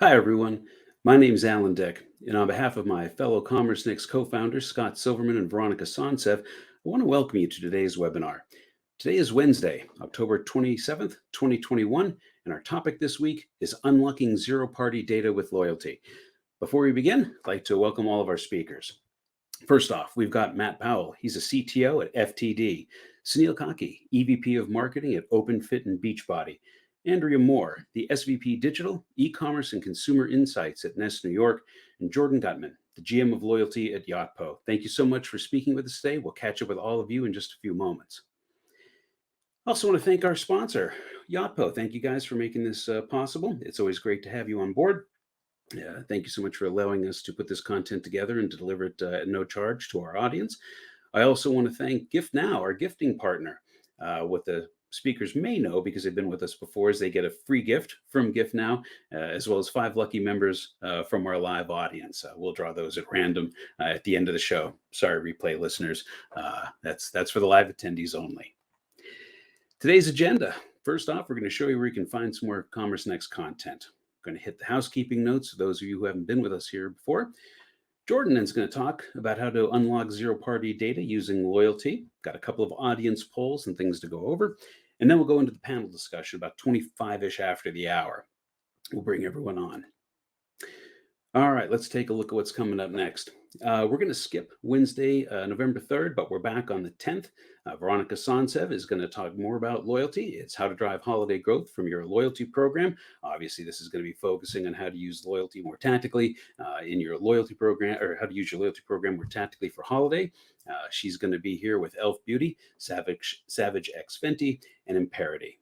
Hi, everyone. My name is Alan Dick, and on behalf of my fellow Commerce Next co-founders, Scott Silverman and Veronica Sonsev, I want to welcome you to today's webinar. Today is Wednesday, October 27th, 2021, and our topic this week is unlocking zero-party data with loyalty. Before we begin, I'd like to welcome all of our speakers. First off, we've got Matt Powell. He's a CTO at FTD. Sunil Kaki, EVP of Marketing at Openfit and Beachbody. Andrea Moore, the SVP Digital, E-commerce and Consumer Insights at Nest New York. And Jordan Gutman, the GM of Loyalty at Yotpo. Thank you so much for speaking with us today. We'll catch up with all of you in just a few moments. I also want to thank our sponsor, Yotpo. Thank you guys for making this possible. It's always great to have you on board. Thank you so much for allowing us to put this content together and to deliver it at no charge to our audience. I also want to thank GiftNow, our gifting partner. What the speakers may know, because they've been with us before, is they get a free gift from GiftNow, as well as 5 lucky members from our live audience. We'll draw those at random at the end of the show. Sorry, replay listeners. That's for the live attendees only. Today's agenda. First off, we're going to show you where you can find some more Commerce Next content. Going to hit the housekeeping notes for those of you who haven't been with us here before. Jordan is going to talk about how to unlock zero-party data using loyalty. Got a couple of audience polls and things to go over. And then we'll go into the panel discussion about 25-ish after the hour. We'll bring everyone on. All right, let's take a look at what's coming up next. We're going to skip Wednesday, November 3rd, but we're back on the 10th. Veronica Sonsev is going to talk more about loyalty. It's how to drive holiday growth from your loyalty program. Obviously, this is going to be focusing on how to use loyalty more tactically in your loyalty program, or how to use your loyalty program more tactically for holiday. She's going to be here with Elf Beauty, Savage X Fenty, and Imperity.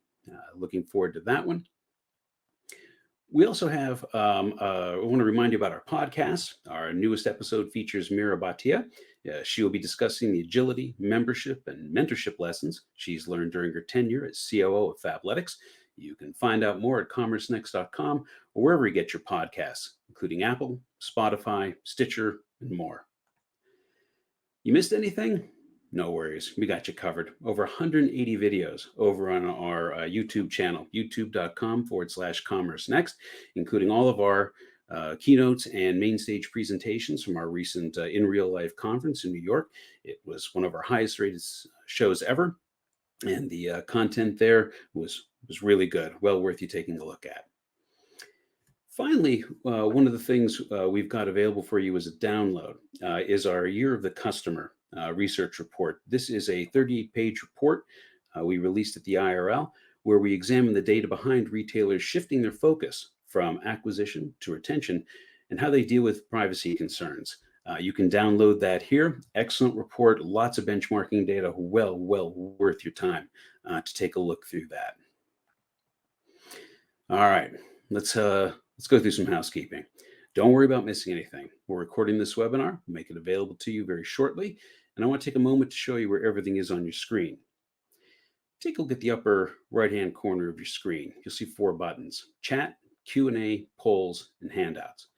Looking forward to that one. We also have, I want to remind you about our podcast. Our newest episode features Mira Bhatia. She will be discussing the agility, membership, and mentorship lessons she's learned during her tenure as COO of Fabletics. You can find out more at commercenext.com or wherever you get your podcasts, including Apple, Spotify, Stitcher, and more. You missed anything? No worries, we got you covered. Over 180 videos over on our YouTube channel, youtube.com/Commerce Next, including all of our keynotes and main stage presentations from our recent In Real Life conference in New York. It was one of our highest rated shows ever, and the content there was really good, well worth you taking a look at. Finally, one of the things we've got available for you as a download is our Year of the Customer research report. This is a 38-page report we released at the IRL, where we examine the data behind retailers shifting their focus from acquisition to retention and how they deal with privacy concerns. You can download that here. Excellent report, lots of benchmarking data, well worth your time to take a look through that. All right, let's go through some housekeeping. Don't worry about missing anything. We're recording this webinar. We'll make it available to you very shortly. And I want to take a moment to show you where everything is on your screen. Take a look at the upper right-hand corner of your screen. You'll see 4 buttons: Chat, Q&A, Polls, and Handouts.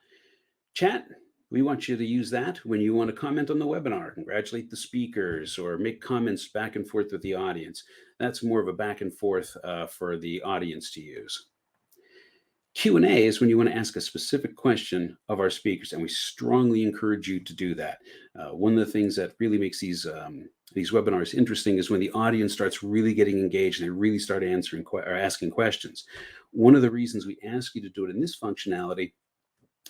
Chat, we want you to use that when you want to comment on the webinar, congratulate the speakers, or make comments back and forth with the audience. That's more of a back and forth for the audience to use. Q&A is when you want to ask a specific question of our speakers, and we strongly encourage you to do that. One of the things that really makes these webinars interesting is when the audience starts really getting engaged and they really start asking questions. One of the reasons we ask you to do it in this functionality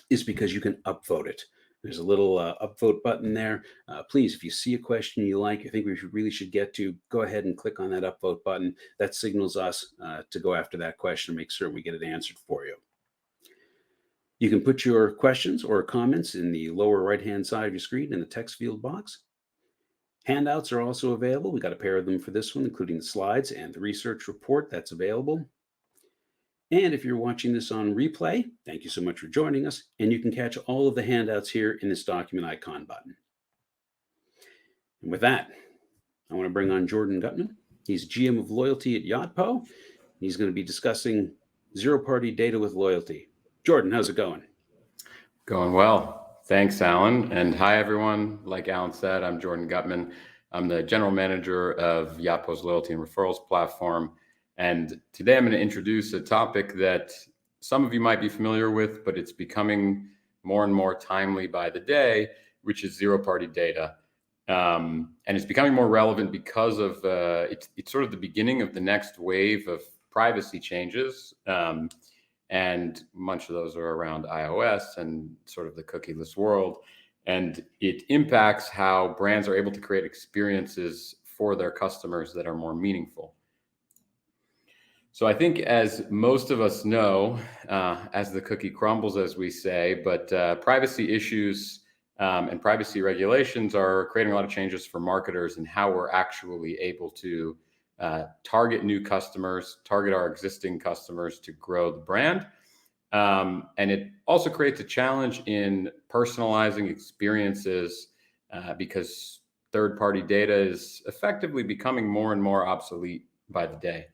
is because you can upvote it. There's a little upvote button there. Please, if you see a question you like, I think we really should get to, go ahead and click on that upvote button. That signals us to go after that question and make sure we get it answered for you. You can put your questions or comments in the lower right-hand side of your screen in the text field box. Handouts are also available. We got a pair of them for this one, including the slides and the research report that's available. And if you're watching this on replay, thank you so much for joining us. And you can catch all of the handouts here in this document icon button. And with that, I want to bring on Jordan Gutman. He's GM of Loyalty at Yotpo. He's going to be discussing zero-party data with loyalty. Jordan, how's it going? Going well. Thanks, Alan. And hi, everyone. Like Alan said, I'm Jordan Gutman. I'm the general manager of Yotpo's Loyalty and Referrals platform. And today I'm going to introduce a topic that some of you might be familiar with, but it's becoming more and more timely by the day, which is zero-party data. And it's becoming more relevant because of it's sort of the beginning of the next wave of privacy changes. And much of those are around iOS and sort of the cookieless world. And it impacts how brands are able to create experiences for their customers that are more meaningful. So I think, as most of us know, as the cookie crumbles, as we say, but privacy issues and privacy regulations are creating a lot of changes for marketers and how we're actually able to target new customers, target our existing customers to grow the brand. And it also creates a challenge in personalizing experiences because third-party data is effectively becoming more and more obsolete by the day.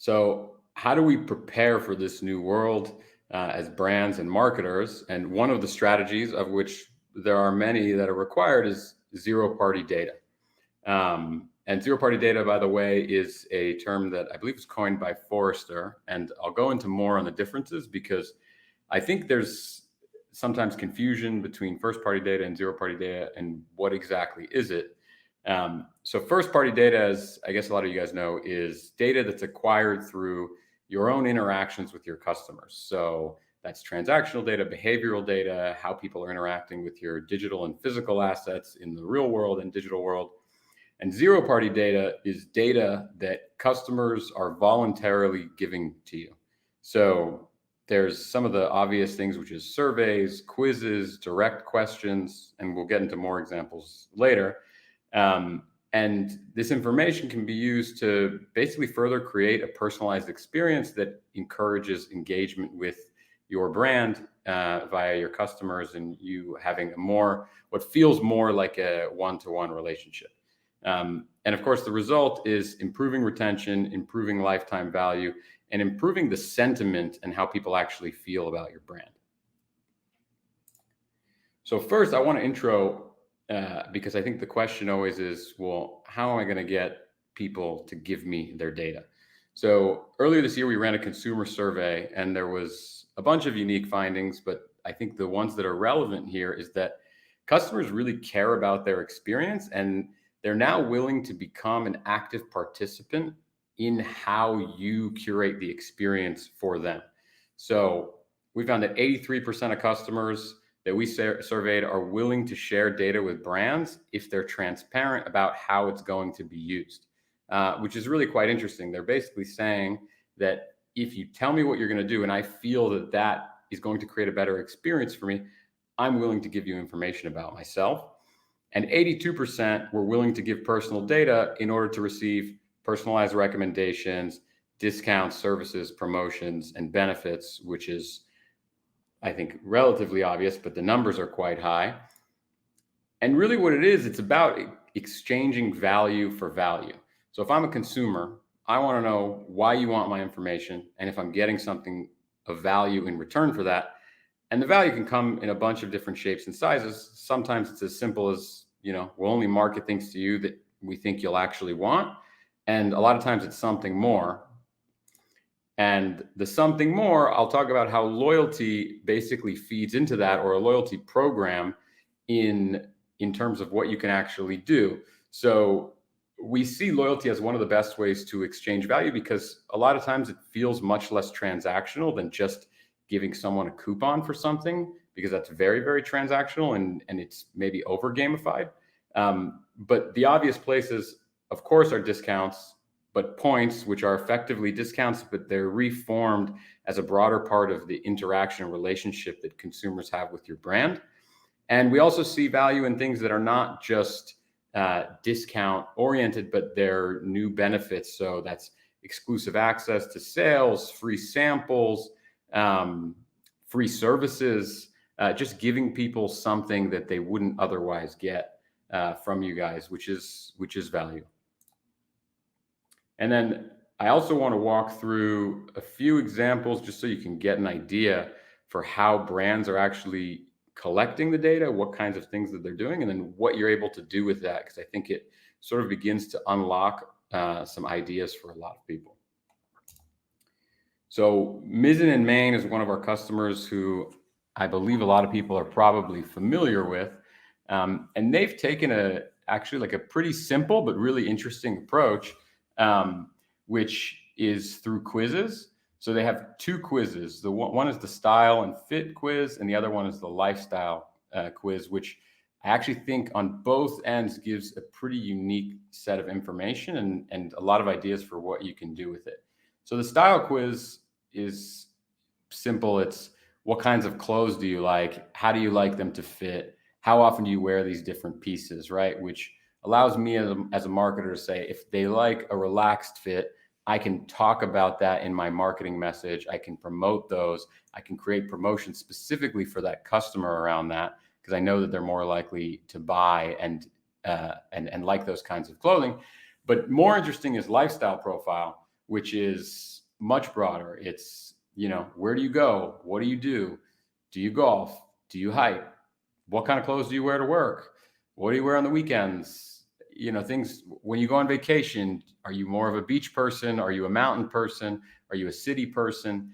So how do we prepare for this new world as brands and marketers? And one of the strategies, of which there are many that are required, is zero-party data. And zero-party data, by the way, is a term that I believe was coined by Forrester. And I'll go into more on the differences because I think there's sometimes confusion between first-party data and zero-party data and what exactly is it. So first-party data, as I guess a lot of you guys know, is data that's acquired through your own interactions with your customers. So that's transactional data, behavioral data, how people are interacting with your digital and physical assets in the real world and digital world. And zero-party data is data that customers are voluntarily giving to you. So there's some of the obvious things, which is surveys, quizzes, direct questions, and we'll get into more examples later. And this information can be used to basically further create a personalized experience that encourages engagement with your brand via your customers, and you having what feels more like a one-to-one relationship. And of course, the result is improving retention, improving lifetime value, and improving the sentiment and how people actually feel about your brand. So first, I want to intro because I think the question always is, well, how am I going to get people to give me their data? So earlier this year, we ran a consumer survey, and there was a bunch of unique findings, but I think the ones that are relevant here is that customers really care about their experience, and they're now willing to become an active participant in how you curate the experience for them. So we found that 83% of customers that we surveyed are willing to share data with brands if they're transparent about how it's going to be used, which is really quite interesting. They're basically saying that if you tell me what you're going to do and I feel that that is going to create a better experience for me, I'm willing to give you information about myself. And 82% were willing to give personal data in order to receive personalized recommendations, discounts, services, promotions, and benefits, which is, I think, relatively obvious, but the numbers are quite high. And really what it is, it's about exchanging value for value. So if I'm a consumer, I want to know why you want my information and if I'm getting something of value in return for that. And the value can come in a bunch of different shapes and sizes. Sometimes it's as simple as, we'll only market things to you that we think you'll actually want. And a lot of times it's something more. And the something more, I'll talk about how loyalty basically feeds into that, or a loyalty program in terms of what you can actually do. So we see loyalty as one of the best ways to exchange value because a lot of times it feels much less transactional than just giving someone a coupon for something, because that's very, very transactional and it's maybe over gamified. But the obvious places, of course, are discounts, but points, which are effectively discounts, but they're reformed as a broader part of the interaction and relationship that consumers have with your brand. And we also see value in things that are not just discount oriented, but they're new benefits. So that's exclusive access to sales, free samples, free services, just giving people something that they wouldn't otherwise get from you guys, which is value. And then I also want to walk through a few examples just so you can get an idea for how brands are actually collecting the data, what kinds of things that they're doing, and then what you're able to do with that, because I think it sort of begins to unlock some ideas for a lot of people. So Mizzen in Maine is one of our customers who I believe a lot of people are probably familiar with. And they've taken actually like a pretty simple but really interesting approach, which is through quizzes. So they have two quizzes. The one is the style and fit quiz, and the other one is the lifestyle quiz, which I actually think on both ends gives a pretty unique set of information and a lot of ideas for what you can do with it. So the style quiz is simple. It's what kinds of clothes do you like? How do you like them to fit? How often do you wear these different pieces, right? Which allows me as a marketer to say, if they like a relaxed fit, I can talk about that in my marketing message. I can promote those. I can create promotions specifically for that customer around that, because I know that they're more likely to buy and like those kinds of clothing. But more interesting is lifestyle profile, which is much broader. It's, where do you go? What do you do? Do you golf? Do you hike? What kind of clothes do you wear to work? What do you wear on the weekends? Things when you go on vacation. Are you more of a beach person? Are you a mountain person? Are you a city person?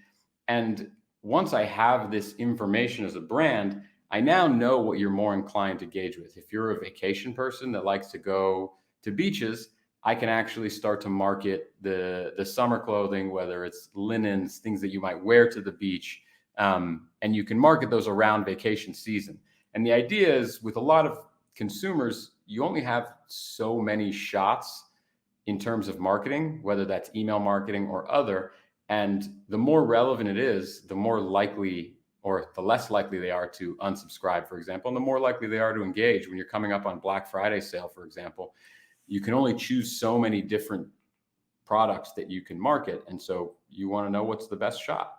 And once I have this information as a brand, I now know what you're more inclined to engage with. If you're a vacation person that likes to go to beaches, I can actually start to market the summer clothing, whether it's linens, things that you might wear to the beach, and you can market those around vacation season. And the idea is, with a lot of consumers, you only have so many shots in terms of marketing, whether that's email marketing or other. And the more relevant it is, the more likely or the less likely they are to unsubscribe, for example, and the more likely they are to engage. When you're coming up on Black Friday sale, for example, you can only choose so many different products that you can market. And so you want to know what's the best shot.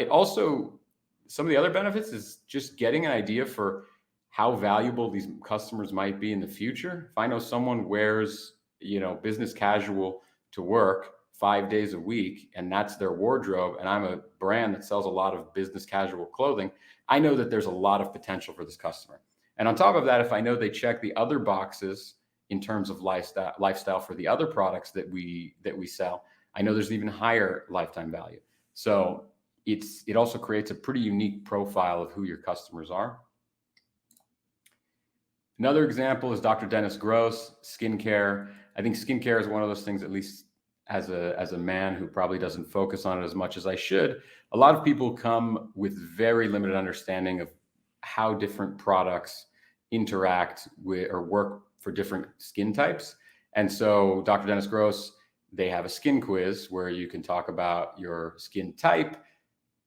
It also, some of the other benefits is just getting an idea for how valuable these customers might be in the future. If I know someone wears, business casual to work 5 days a week, and that's their wardrobe, and I'm a brand that sells a lot of business casual clothing, I know that there's a lot of potential for this customer. And on top of that, if I know they check the other boxes in terms of lifestyle for the other products that we sell, I know there's an even higher lifetime value. So it also creates a pretty unique profile of who your customers are. Another example is Dr. Dennis Gross, skincare. I think skincare is one of those things, at least as a man who probably doesn't focus on it as much as I should. A lot of people come with very limited understanding of how different products interact with or work for different skin types. And so Dr. Dennis Gross, they have a skin quiz where you can talk about your skin type,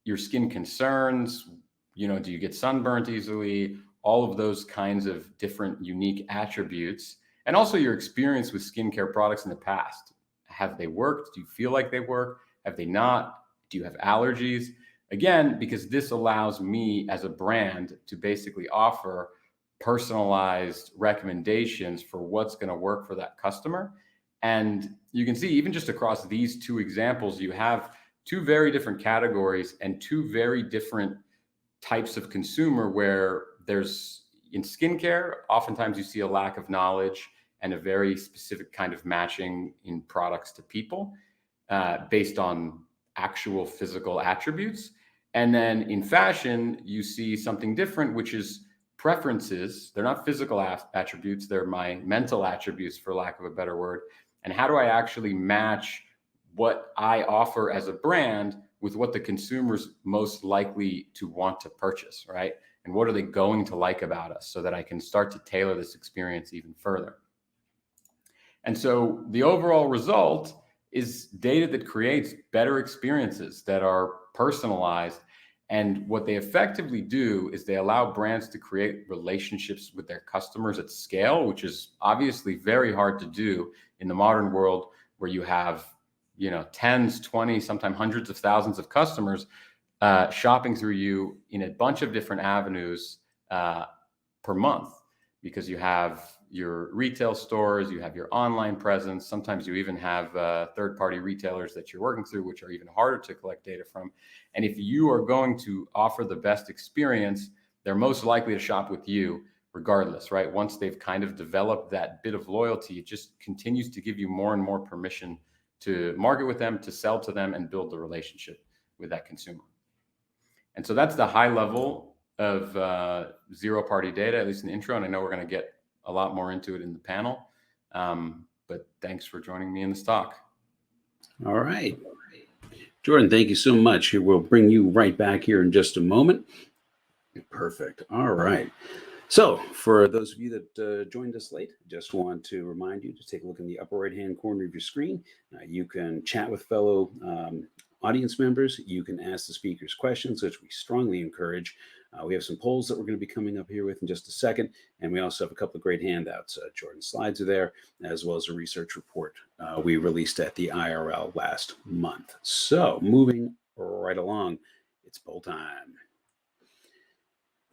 your skin concerns, do you get sunburnt easily? All of those kinds of different unique attributes, and also your experience with skincare products in the past. Have they worked? Do you feel like they work? Have they not? Do you have allergies? Again, because this allows me as a brand to basically offer personalized recommendations for what's going to work for that customer. And you can see, even just across these two examples, you have two very different categories and two very different types of consumer, where there's, in skincare, oftentimes you see a lack of knowledge and a very specific kind of matching in products to people based on actual physical attributes. And then in fashion, you see something different, which is preferences. They're not physical attributes. They're my mental attributes, for lack of a better word. And how do I actually match what I offer as a brand with what the consumer's most likely to want to purchase, right? And what are they going to like about us, so that I can start to tailor this experience even further. And so the overall result is data that creates better experiences that are personalized. And what they effectively do is they allow brands to create relationships with their customers at scale, which is obviously very hard to do in the modern world, where you have, tens, 20, sometimes hundreds of thousands of customers shopping through you in a bunch of different avenues per month, because you have your retail stores, you have your online presence. Sometimes you even have third-party retailers that you're working through, which are even harder to collect data from. And if you are going to offer the best experience, they're most likely to shop with you regardless, right? Once they've kind of developed that bit of loyalty, it just continues to give you more and more permission to market with them, to sell to them, and build the relationship with that consumer. And so that's the high level of zero party data, at least in the intro. And I know we're going to get a lot more into it in the panel. But thanks for joining me in this talk. All right. Jordan, thank you so much. We'll bring you right back here in just a moment. Perfect. All right. So for those of you that joined us late, just want to remind you to take a look in the upper right-hand corner of your screen. You can chat with fellow audience members. You can ask the speakers questions, which we strongly encourage. We have some polls that we're going to be coming up here with in just a second. And we also have a couple of great handouts. Jordan's slides are there, as well as a research report we released at the IRL last month. So moving right along, it's poll time.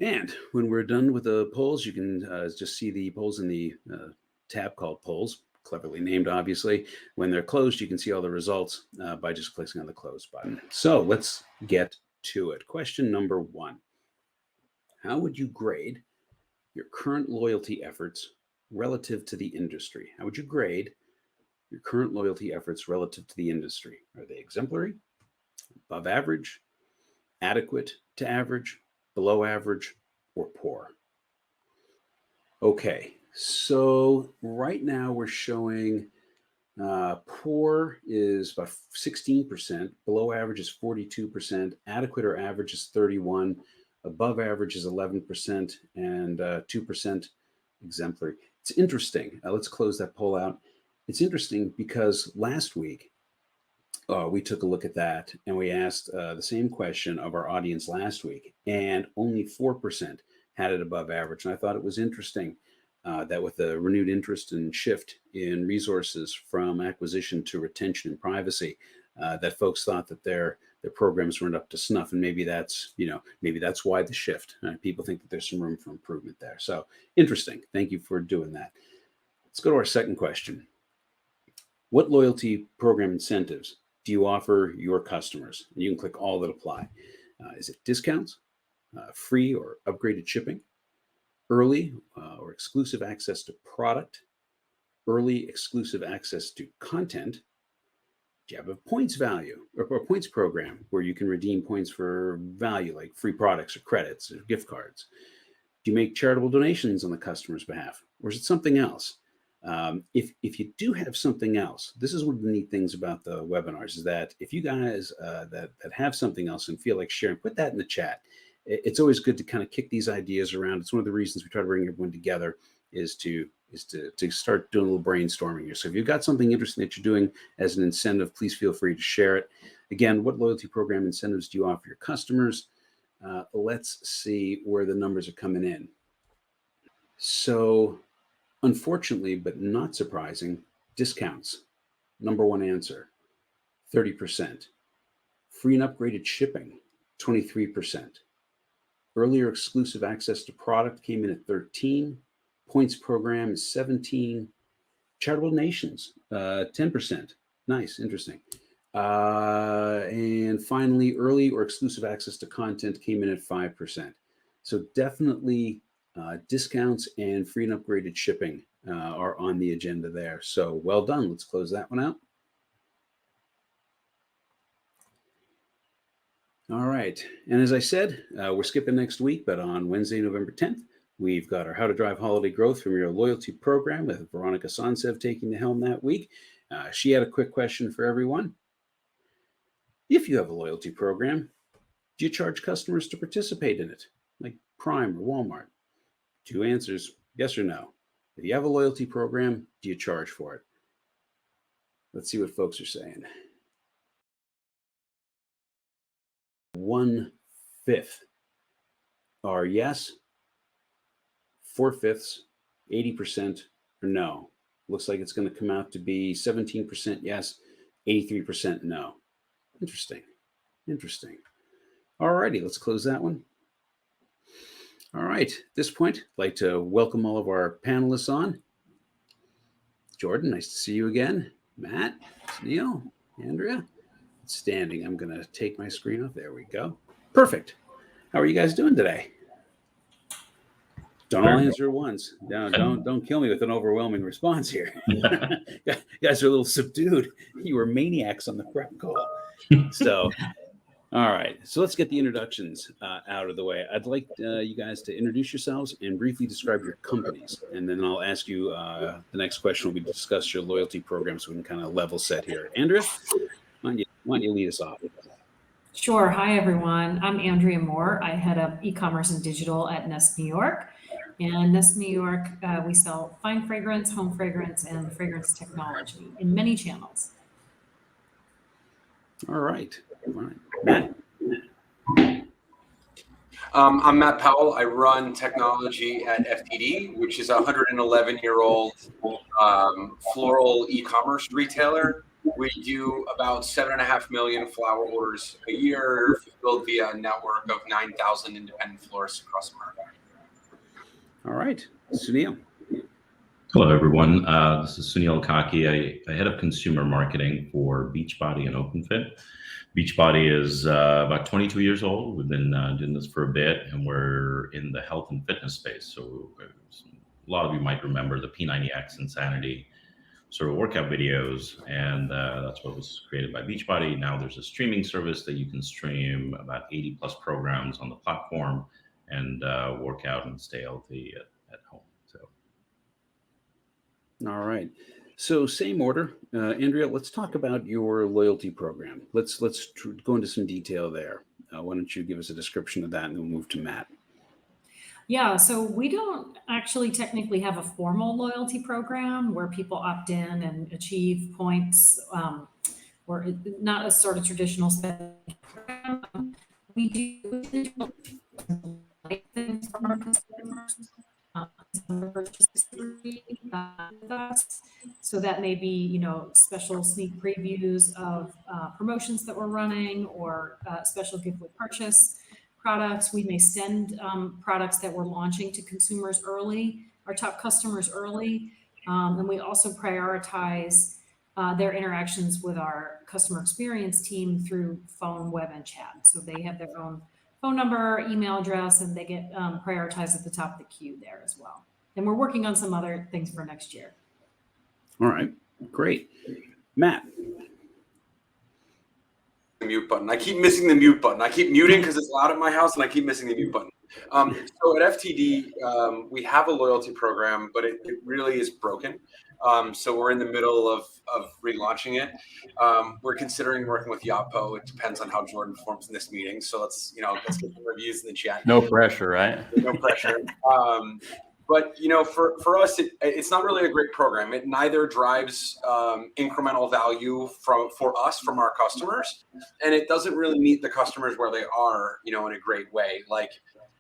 And when we're done with the polls, you can just see the polls in the tab called polls, cleverly named, obviously. When they're closed, you can see all the results by just clicking on the close button. So let's get to it. Question number 1. How would you grade your current loyalty efforts relative to the industry? How would you grade your current loyalty efforts relative to the industry? Are they exemplary, above average, adequate to average, below average, or poor? Okay, so right now we're showing poor is about 16%, below average is 42%, adequate or average is 31%, above average is 11%, and 2% exemplary. It's interesting. Let's close that poll out. It's interesting because last week, we took a look at that and we asked the same question of our audience last week, and only 4% had it above average. And I thought it was interesting that with a renewed interest and shift in resources from acquisition to retention and privacy, that folks thought that their programs weren't up to snuff. And maybe that's why the shift. People think that there's some room for improvement there. So interesting. Thank you for doing that. Let's go to our second question. What loyalty program incentives do you offer your customers? And you can click all that apply. Is it discounts, free or upgraded shipping, early or exclusive access to product, early exclusive access to content? Do you have a points value or a points program where you can redeem points for value like free products or credits or gift cards? Do you make charitable donations on the customer's behalf, or is it something else? If you do have something else, this is one of the neat things about the webinars is that if you guys that have something else and feel like sharing, put that in the chat. It's always good to kind of kick these ideas around. It's one of the reasons we try to bring everyone together is to start doing a little brainstorming here. So if you've got something interesting that you're doing as an incentive, please feel free to share it. Again, what loyalty program incentives do you offer your customers? Let's see where the numbers are coming in. So unfortunately, but not surprising, discounts. Number one answer, 30%. Free and upgraded shipping, 23%. Earlier exclusive access to product came in at 13%. Points program is 17%. Charitable donations, 10%. Nice, interesting. And finally, early or exclusive access to content came in at 5%. So definitely discounts and free and upgraded shipping are on the agenda there. So well done. Let's close that one out. All right. And as I said, we're skipping next week, but on Wednesday, November 10th, we've got our How to Drive Holiday Growth from Your Loyalty Program with Veronica Sonsev taking the helm that week. She had a quick question for everyone. If you have a loyalty program, do you charge customers to participate in it, like Prime or Walmart? 2 answers, yes or no. If you have a loyalty program, do you charge for it? Let's see what folks are saying. 1/5 are yes, 4/5, 80% or no. Looks like it's going to come out to be 17% yes, 83% no. Interesting. All righty, let's close that one. All right, at this point, I'd like to welcome all of our panelists on. Jordan, nice to see you again. Matt, Sunil, Andrea. Outstanding. I'm going to take my screen off. There we go. Perfect. How are you guys doing today? Don't all answer at once. No, don't kill me with an overwhelming response here. You guys are a little subdued. You were maniacs on the prep call. So All right, so let's get the introductions out of the way. I'd like you guys to introduce yourselves and briefly describe your companies, and then I'll ask you the next question will be to discuss your loyalty program so we can kind of level set here. Andrea, why don't you lead us off? Sure. Hi, everyone. I'm Andrea Moore. I head up e-commerce and digital at Nest New York. And Nest New York, we sell fine fragrance, home fragrance, and fragrance technology in many channels. All right, Matt. I'm Matt Powell. I run technology at FTD, which is a 111-year-old floral e-commerce retailer. We do about 7.5 million flower orders a year, fulfilled via a network of 9,000 independent florists across America. All right, Sunil. Hello, everyone. This is Sunil Kaki. I head up consumer marketing for Beachbody and Openfit. Beachbody is about 22 years old. We've been doing this for a bit, and we're in the health and fitness space. So a lot of you might remember the P90X Insanity sort of workout videos, and that's what was created by Beachbody. Now there's a streaming service that you can stream about 80 plus programs on the platform and work out and stay healthy at home. All right. So same order, Andrea. Let's talk about your loyalty program. Let's go into some detail there. Why don't you give us a description of that, and then we'll move to Matt. Yeah, so we don't actually technically have a formal loyalty program where people opt in and achieve points, or not a sort of traditional spending program. We do things for our customers. With us. So that may be, special sneak previews of promotions that we're running or special gift with purchase products. We may send products that we're launching to consumers early, our top customers early. And we also prioritize their interactions with our customer experience team through phone, web, and chat. So they have their own phone number, email address, and they get prioritized at the top of the queue there as well. And we're working on some other things for next year. All right, great. Matt. The mute button. I keep missing the mute button. I keep muting because it's loud at my house, and I keep missing the mute button. So at FTD, we have a loyalty program, but it really is broken. So we're in the middle of relaunching it. We're considering working with Yapo. It depends on how Jordan performs in this meeting. So let's get some reviews in the chat. No pressure, right? No pressure. But for us, it's not really a great program. It neither drives incremental value for us from our customers, and it doesn't really meet the customers where they are, in a great way. Like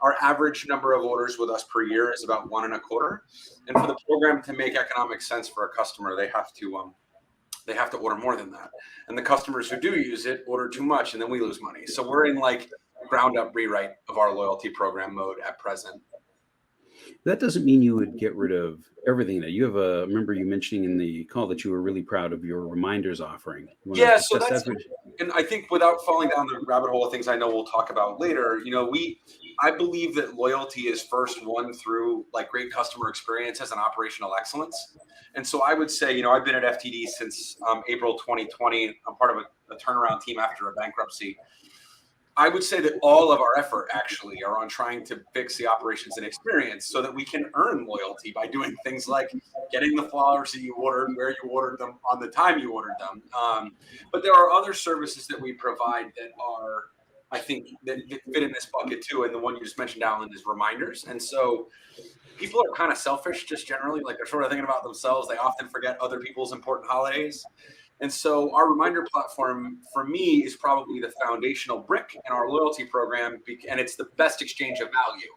our average number of orders with us per year is about 1.25, and for the program to make economic sense for a customer, they have to order more than that. And the customers who do use it order too much, and then we lose money. So we're in like ground up rewrite of our loyalty program mode at present. That doesn't mean you would get rid of everything. That you have I remember you mentioning in the call that you were really proud of your reminders offering. Yeah, so that's, and I think without falling down the rabbit hole of things I know we'll talk about later, I believe that loyalty is first won through like great customer experiences and operational excellence. And so I would say, I've been at FTD since April 2020. I'm part of a turnaround team after a bankruptcy. I would say that all of our effort actually are on trying to fix the operations and experience so that we can earn loyalty by doing things like getting the flowers that you ordered, where you ordered them, on the time you ordered them. But there are other services that we provide that are, I think, that fit in this bucket too. And the one you just mentioned, Alan, is reminders. And so people are kind of selfish just generally, like they're sort of thinking about themselves. They often forget other people's important holidays. And so our reminder platform, for me, is probably the foundational brick in our loyalty program, and it's the best exchange of value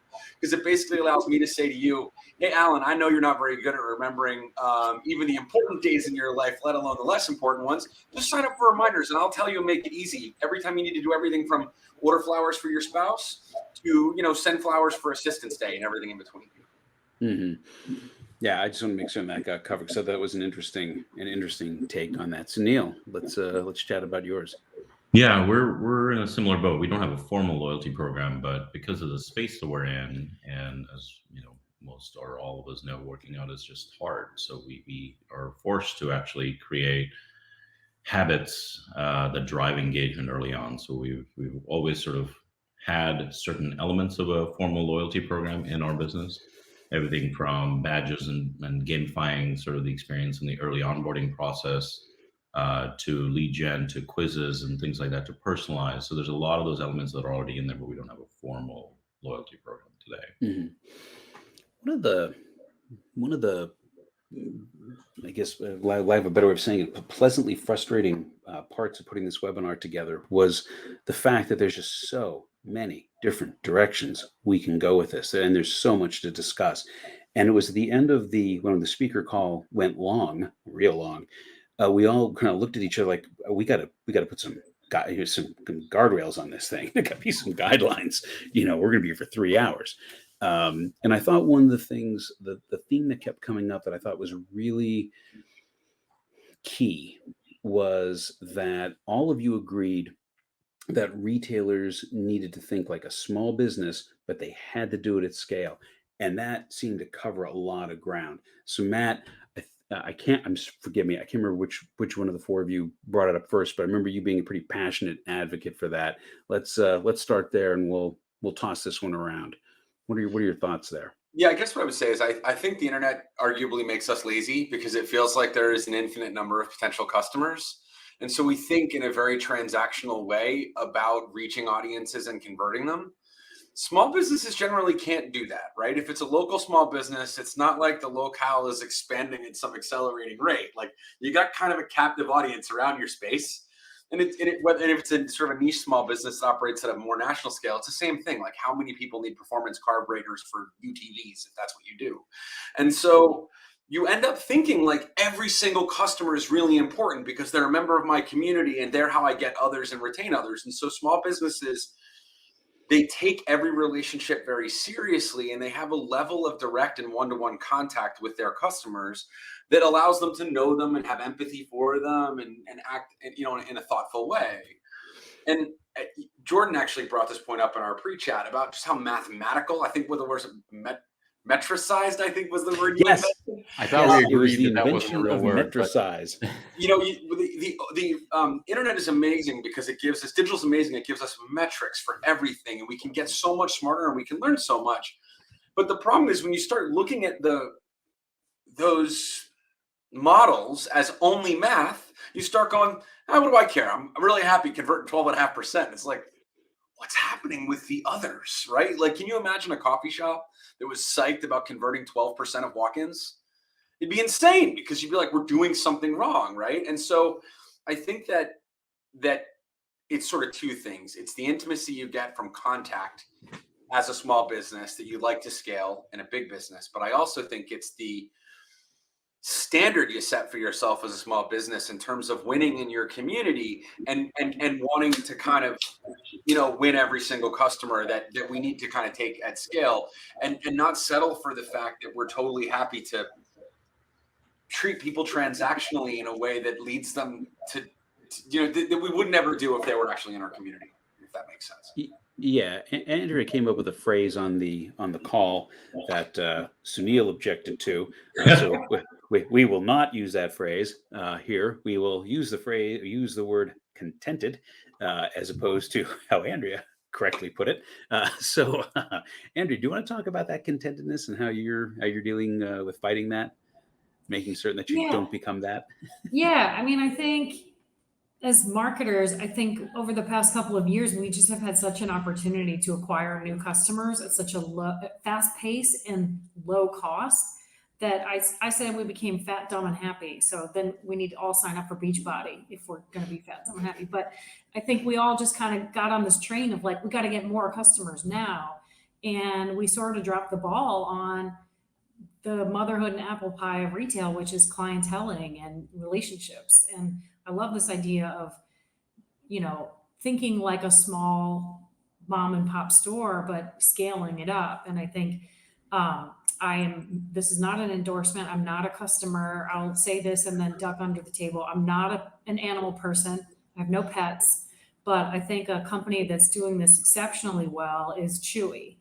because it basically allows me to say to you, hey, Alan, I know you're not very good at remembering even the important days in your life, let alone the less important ones. Just sign up for reminders, and I'll tell you and make it easy. Every time you need to do everything from order flowers for your spouse to, send flowers for Assistance Day and everything in between. Mm-hmm. Yeah, I just want to make sure that got covered. So that was an interesting take on that. So Neil, let's chat about yours. Yeah, we're in a similar boat. We don't have a formal loyalty program, but because of the space that we're in, and as most or all of us know, working out is just hard. So we are forced to actually create habits that drive engagement early on. So we've always sort of had certain elements of a formal loyalty program in our business, everything from badges and gamifying sort of the experience in the early onboarding process, to lead gen, to quizzes and things like that, to personalize. So there's a lot of those elements that are already in there, but we don't have a formal loyalty program today. Mhm. One of the I guess I have a better way of saying it, pleasantly frustrating parts of putting this webinar together was the fact that there's just so many different directions we can go with this, and there's so much to discuss. And it was at the end of when the speaker call went long, real long. We all kind of looked at each other like, we got to put some guardrails on this thing. There got to be some guidelines. We're going to be here for 3 hours. And I thought one of the things, the theme that kept coming up that I thought was really key was that all of you agreed that retailers needed to think like a small business, but they had to do it at scale. And that seemed to cover a lot of ground. So Matt, forgive me, I can't remember which one of the four of you brought it up first, but I remember you being a pretty passionate advocate for that. Let's start there, and we'll toss this one around. What are your thoughts there? Yeah, I guess what I would say is I think the internet arguably makes us lazy because it feels like there is an infinite number of potential customers. And so we think in a very transactional way about reaching audiences and converting them. Small businesses generally can't do that, right? If it's a local small business, it's not like the locale is expanding at some accelerating rate. Like, you got kind of a captive audience around your space. And if it's a sort of a niche small business that operates at a more national scale, it's the same thing. Like, how many people need performance carburetors for UTVs if that's what you do? And so you end up thinking like every single customer is really important because they're a member of my community and they're how I get others and retain others. And so small businesses, they take every relationship very seriously, and they have a level of direct and one-to-one contact with their customers that allows them to know them and have empathy for them and act in a thoughtful way. And Jordan actually brought this point up in our pre-chat about just how mathematical, I think the word metricized, I think was the word. Yes. I thought we It was agreed the that wasn't a invention real of word. metricize. The internet is amazing because it gives us, digital's amazing. It gives us metrics for everything, and we can get so much smarter and we can learn so much. But the problem is when you start looking at those models as only math, you start going, what do I care? I'm really happy converting 12.5%. It's like, what's happening with the others, right? Like, can you imagine a coffee shop that was psyched about converting 12% of walk-ins? It'd be insane because you'd be like, we're doing something wrong, right? And so I think that it's sort of two things. It's the intimacy you get from contact as a small business that you'd like to scale in a big business. But I also think it's the standard you set for yourself as a small business in terms of winning in your community and wanting to kind of, win every single customer that we need to kind of take at scale and not settle for the fact that we're totally happy to treat people transactionally in a way that leads them to that we would never do if they were actually in our community, if that makes sense. Yeah, Andrea came up with a phrase on the call that Sunil objected to. So we will not use that phrase here. We will use the word contented as opposed to how Andrea correctly put it. So Andrea, do you want to talk about that contentedness and how you're dealing with fighting that, making certain that you don't become that? Yeah, I mean, I think as marketers, I think over the past couple of years, we just have had such an opportunity to acquire new customers at such a fast pace and low cost that I said we became fat, dumb, and happy. So then we need to all sign up for Beachbody if we're going to be fat, dumb, and happy. But I think we all just kind of got on this train of like, we got to get more customers now. And we sort of dropped the ball on the motherhood and apple pie of retail, which is clienteling and relationships. And I love this idea of, thinking like a small mom and pop store, but scaling it up. And I think this is not an endorsement. I'm not a customer. I'll say this and then duck under the table. I'm not an animal person. I have no pets, but I think a company that's doing this exceptionally well is Chewy,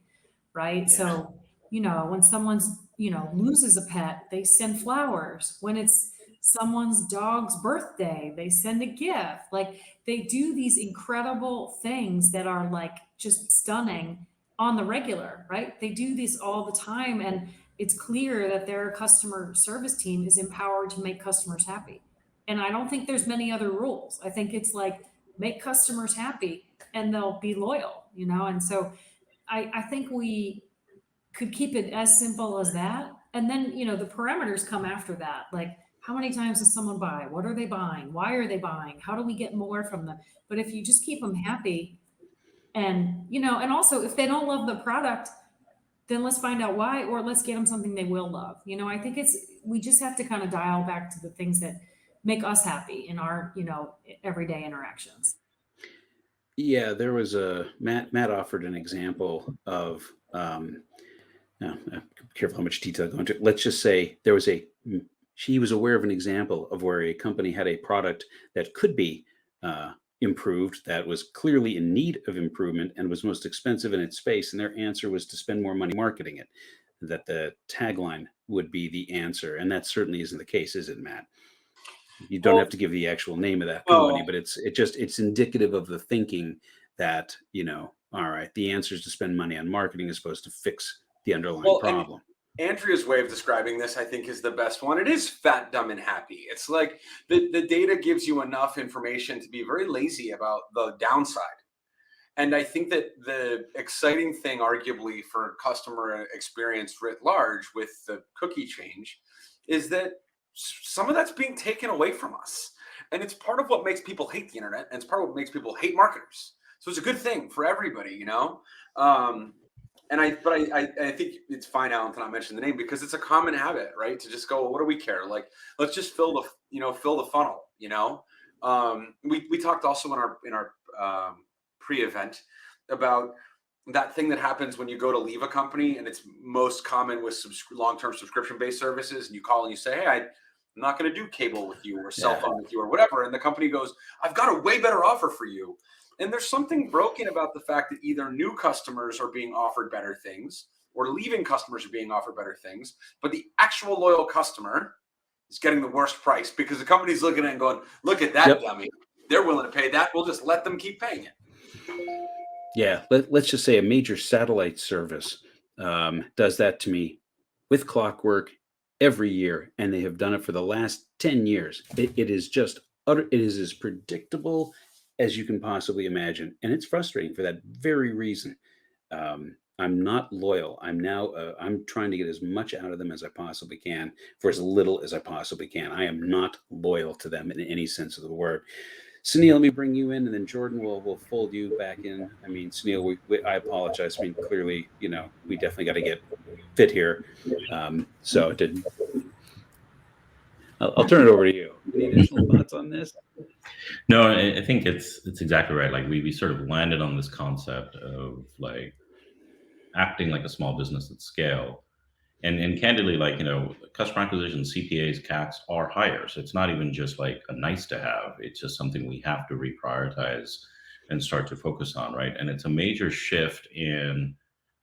right? Yeah. So, when someone's, loses a pet, they send flowers. When it's someone's dog's birthday, they send a gift. Like they do these incredible things that are like just stunning on the regular, right? They do this all the time. And it's clear that their customer service team is empowered to make customers happy. And I don't think there's many other rules. I think it's like make customers happy and they'll be loyal, you know? And so I think we could keep it as simple as that. And then, you know, the parameters come after that. Like, how many times does someone buy? What are they buying? Why are they buying? How do we get more from them? But if you just keep them happy and, you know, and also if they don't love the product, then let's find out why, or let's get them something they will love. You know, I think we just have to kind of dial back to the things that make us happy in our, you know, everyday interactions. Yeah, there was Matt offered an example of, now, careful how much detail I go into. Let's just say she was aware of an example of where a company had a product that could be improved, that was clearly in need of improvement and was most expensive in its space. And their answer was to spend more money marketing it, that the tagline would be the answer. And that certainly isn't the case, is it, Matt? You don't have to give the actual name of that company, but it's indicative of the thinking that, you know, all right, the answer is to spend money on marketing as opposed to fix the underlying problem. Andrea's way of describing this, I think, is the best one. It is fat, dumb, and happy. It's like the data gives you enough information to be very lazy about the downside. And I think that the exciting thing, arguably, for customer experience writ large with the cookie change is that some of that's being taken away from us. And it's part of what makes people hate the internet. And it's part of what makes people hate marketers. So it's a good thing for everybody, you know? And I think it's fine, Alan, to not mention the name because it's a common habit, right? To just go, well, what do we care? Like, let's just fill the funnel, you know? We talked also in our pre-event about that thing that happens when you go to leave a company, and it's most common with long-term subscription-based services, and you call and you say, hey, I'm not going to do cable with you or cell phone with you or whatever. And the company goes, I've got a way better offer for you. And there's something broken about the fact that either new customers are being offered better things or leaving customers are being offered better things, but the actual loyal customer is getting the worst price because the company's looking at it and going, look at that dummy. They're willing to pay that. We'll just let them keep paying it. Yeah, let's just say a major satellite service does that to me with clockwork every year, and they have done it for the last 10 years. It is just it is as predictable as you can possibly imagine, and it's frustrating for that very reason. I'm not loyal. I'm trying to get as much out of them as I possibly can for as little as I possibly can. I am not loyal to them in any sense of the word. Sunil, let me bring you in, and then Jordan will fold you back in. I mean, Sunil, I apologize. I mean, clearly, you know, we definitely got to get fit here. So it didn't. I'll turn it over to you. Any additional thoughts on this? No, I think it's exactly right. Like we sort of landed on this concept of like acting like a small business at scale. And candidly, like, you know, customer acquisition, CPAs, CACs are higher. So it's not even just like a nice to have. It's just something we have to reprioritize and start to focus on, right? And it's a major shift in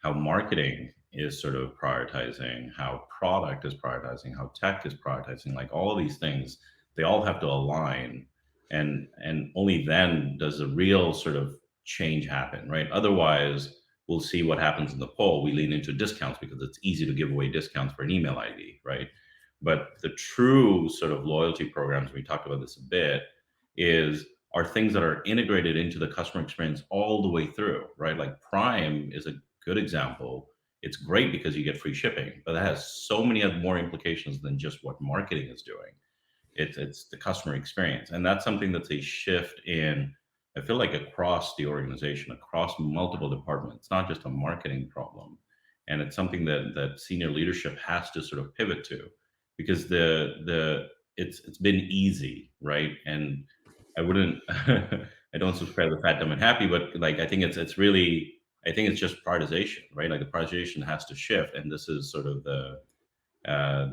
how marketing is sort of prioritizing, how product is prioritizing, how tech is prioritizing, like all of these things, they all have to align. And only then does the real sort of change happen, right? Otherwise, we'll see what happens in the poll. We lean into discounts because it's easy to give away discounts for an email ID, right? But the true sort of loyalty programs, we talked about this a bit, are things that are integrated into the customer experience all the way through, right? Like Prime is a good example. It's great because you get free shipping, but it has so many more implications than just what marketing is doing. It's the customer experience. And that's something that's a shift in, I feel like, across the organization, across multiple departments. It's not just a marketing problem. And it's something that senior leadership has to sort of pivot to, because it's been easy, right? And I wouldn't I don't subscribe to fat, dumb, and happy, but like I think it's just prioritization, right? Like the prioritization has to shift, and this is sort of the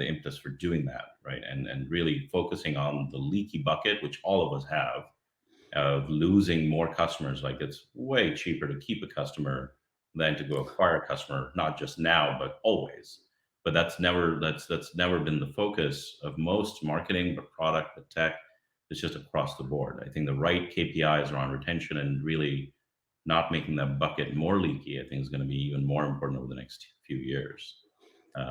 impetus for doing that, right? And really focusing on the leaky bucket, which all of us have, of losing more customers. Like it's way cheaper to keep a customer than to go acquire a customer, not just now, but always. but that's never been the focus of most marketing, but product, but tech. It's just across the board. I think the right KPIs around retention and really not making that bucket more leaky, I think is going to be even more important over the next few years.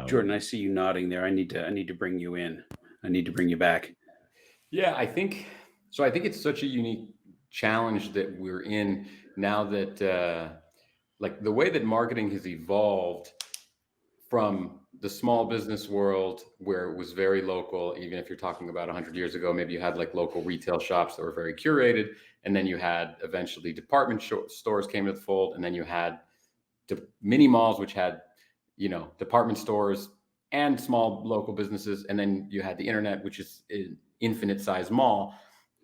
Jordan, I see you nodding there. I need to bring you in. I need to bring you back. Yeah, I think so. I think it's such a unique challenge that we're in now that like the way that marketing has evolved from the small business world where it was very local. Even if you're talking about 100 years ago, maybe you had like local retail shops that were very curated, and then you had eventually department stores came to the fold, and then you had mini malls, which had, you know, department stores and small local businesses, and then you had the internet, which is an infinite size mall.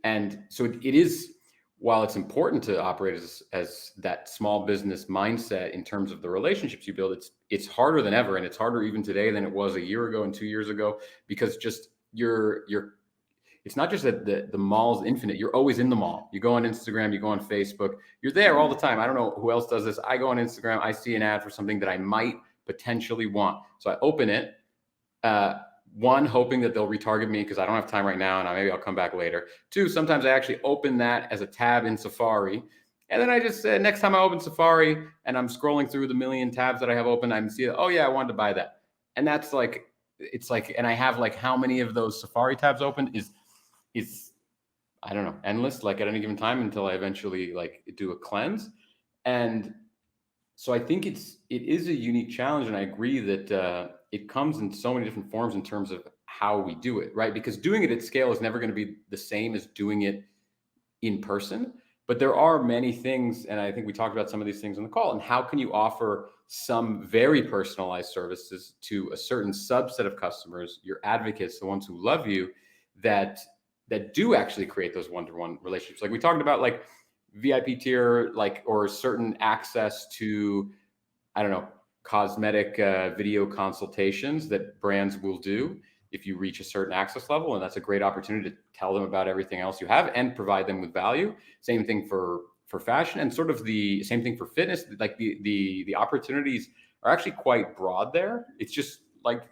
And so it is, while it's important to operate as that small business mindset in terms of the relationships you build, it's harder than ever, and it's harder even today than it was a year ago and 2 years ago, because just you're it's not just that the mall's infinite. You're always in the mall. You go on Instagram, you go on Facebook, you're there all the time. I don't know who else does this. I go on Instagram, I see an ad for something that I might potentially want, so I open it. One, hoping that they'll retarget me because I don't have time right now, and maybe I'll come back later. Two, sometimes I actually open that as a tab in Safari, and then I just next time I open Safari and I'm scrolling through the million tabs that I have open, I see, oh yeah, I wanted to buy that, and that's like, it's like, and I have like how many of those Safari tabs open is I don't know, endless, like at any given time until I eventually like do a cleanse. And so I think it is a unique challenge, and I agree that it comes in so many different forms in terms of how we do it, right? Because doing it at scale is never going to be the same as doing it in person. But there are many things, and I think we talked about some of these things on the call, and how can you offer some very personalized services to a certain subset of customers, your advocates, the ones who love you, that do actually create those one-to-one relationships. Like we talked about, like VIP tier, like, or certain access to, I don't know, cosmetic video consultations that brands will do if you reach a certain access level. And that's a great opportunity to tell them about everything else you have and provide them with value. Same thing for fashion, and sort of the same thing for fitness. Like the opportunities are actually quite broad there. It's just like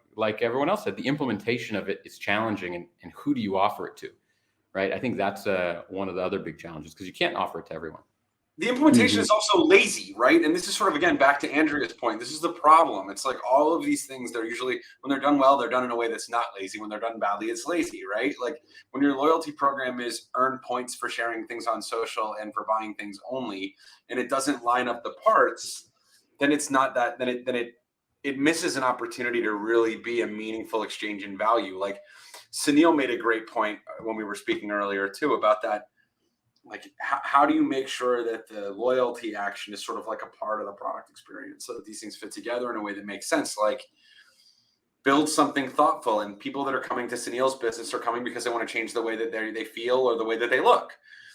everyone else said, the implementation of it is challenging, and who do you offer it to? Right. I think that's one of the other big challenges, because you can't offer it to everyone. The implementation is also lazy, right? And this is sort of, again, back to Andrea's point. This is the problem. It's like all of these things, they're usually, when they're done well, they're done in a way that's not lazy. When they're done badly, it's lazy, right? Like when your loyalty program is earn points for sharing things on social and for buying things only, and it doesn't line up the parts, then it's not that, then it misses an opportunity to really be a meaningful exchange in value. Like Sunil made a great point when we were speaking earlier too about that. Like, how do you make sure that the loyalty action is sort of like a part of the product experience, so that these things fit together in a way that makes sense? Like, build something thoughtful, and people that are coming to Sunil's business are coming because they want to change the way that they feel or the way that they look.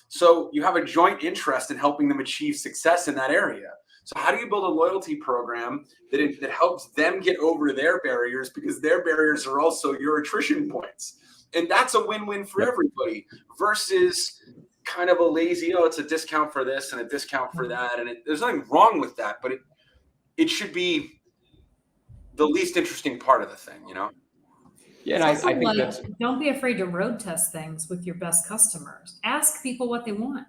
So you have a joint interest in helping them achieve success in that area. So how do you build a loyalty program that helps them get over their barriers, because their barriers are also your attrition points? And that's a win-win for everybody, versus kind of a lazy, oh, it's a discount for this and a discount for that. And there's nothing wrong with that, but it should be the least interesting part of the thing, you know? Yeah, and I think like, that's, don't be afraid to road test things with your best customers. Ask people what they want.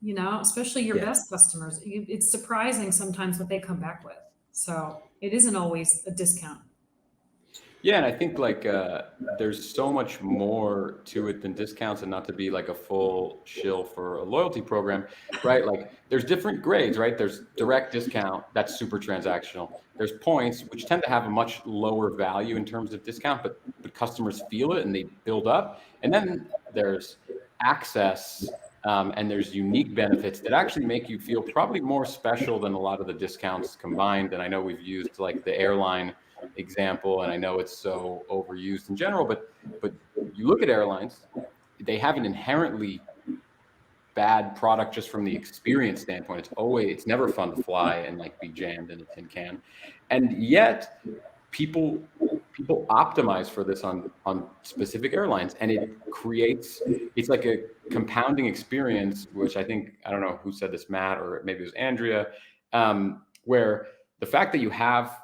You know, especially your best customers. It's surprising sometimes what they come back with. So it isn't always a discount. yeah, and I think like there's so much more to it than discounts, and not to be like a full shill for a loyalty program, right? Like there's different grades, right? There's direct discount, that's super transactional. There's points, which tend to have a much lower value in terms of discount, but customers feel it and they build up. And then there's access, and there's unique benefits that actually make you feel probably more special than a lot of the discounts combined. And I know we've used like the airline example, and I know it's so overused in general, but you look at airlines, they have an inherently bad product just from the experience standpoint. It's never fun to fly and like be jammed in a tin can, and yet people optimize for this on specific airlines, and it's like a compounding experience, which I think, I don't know who said this, Matt, or maybe it was Andrea, where the fact that you have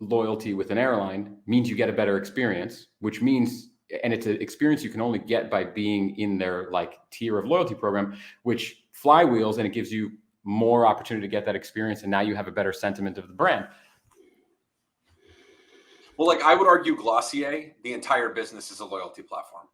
loyalty with an airline means you get a better experience, which means, and it's an experience you can only get by being in their like tier of loyalty program, which flywheels, and it gives you more opportunity to get that experience. And now you have a better sentiment of the brand. Well, like I would argue Glossier, the entire business is a loyalty platform,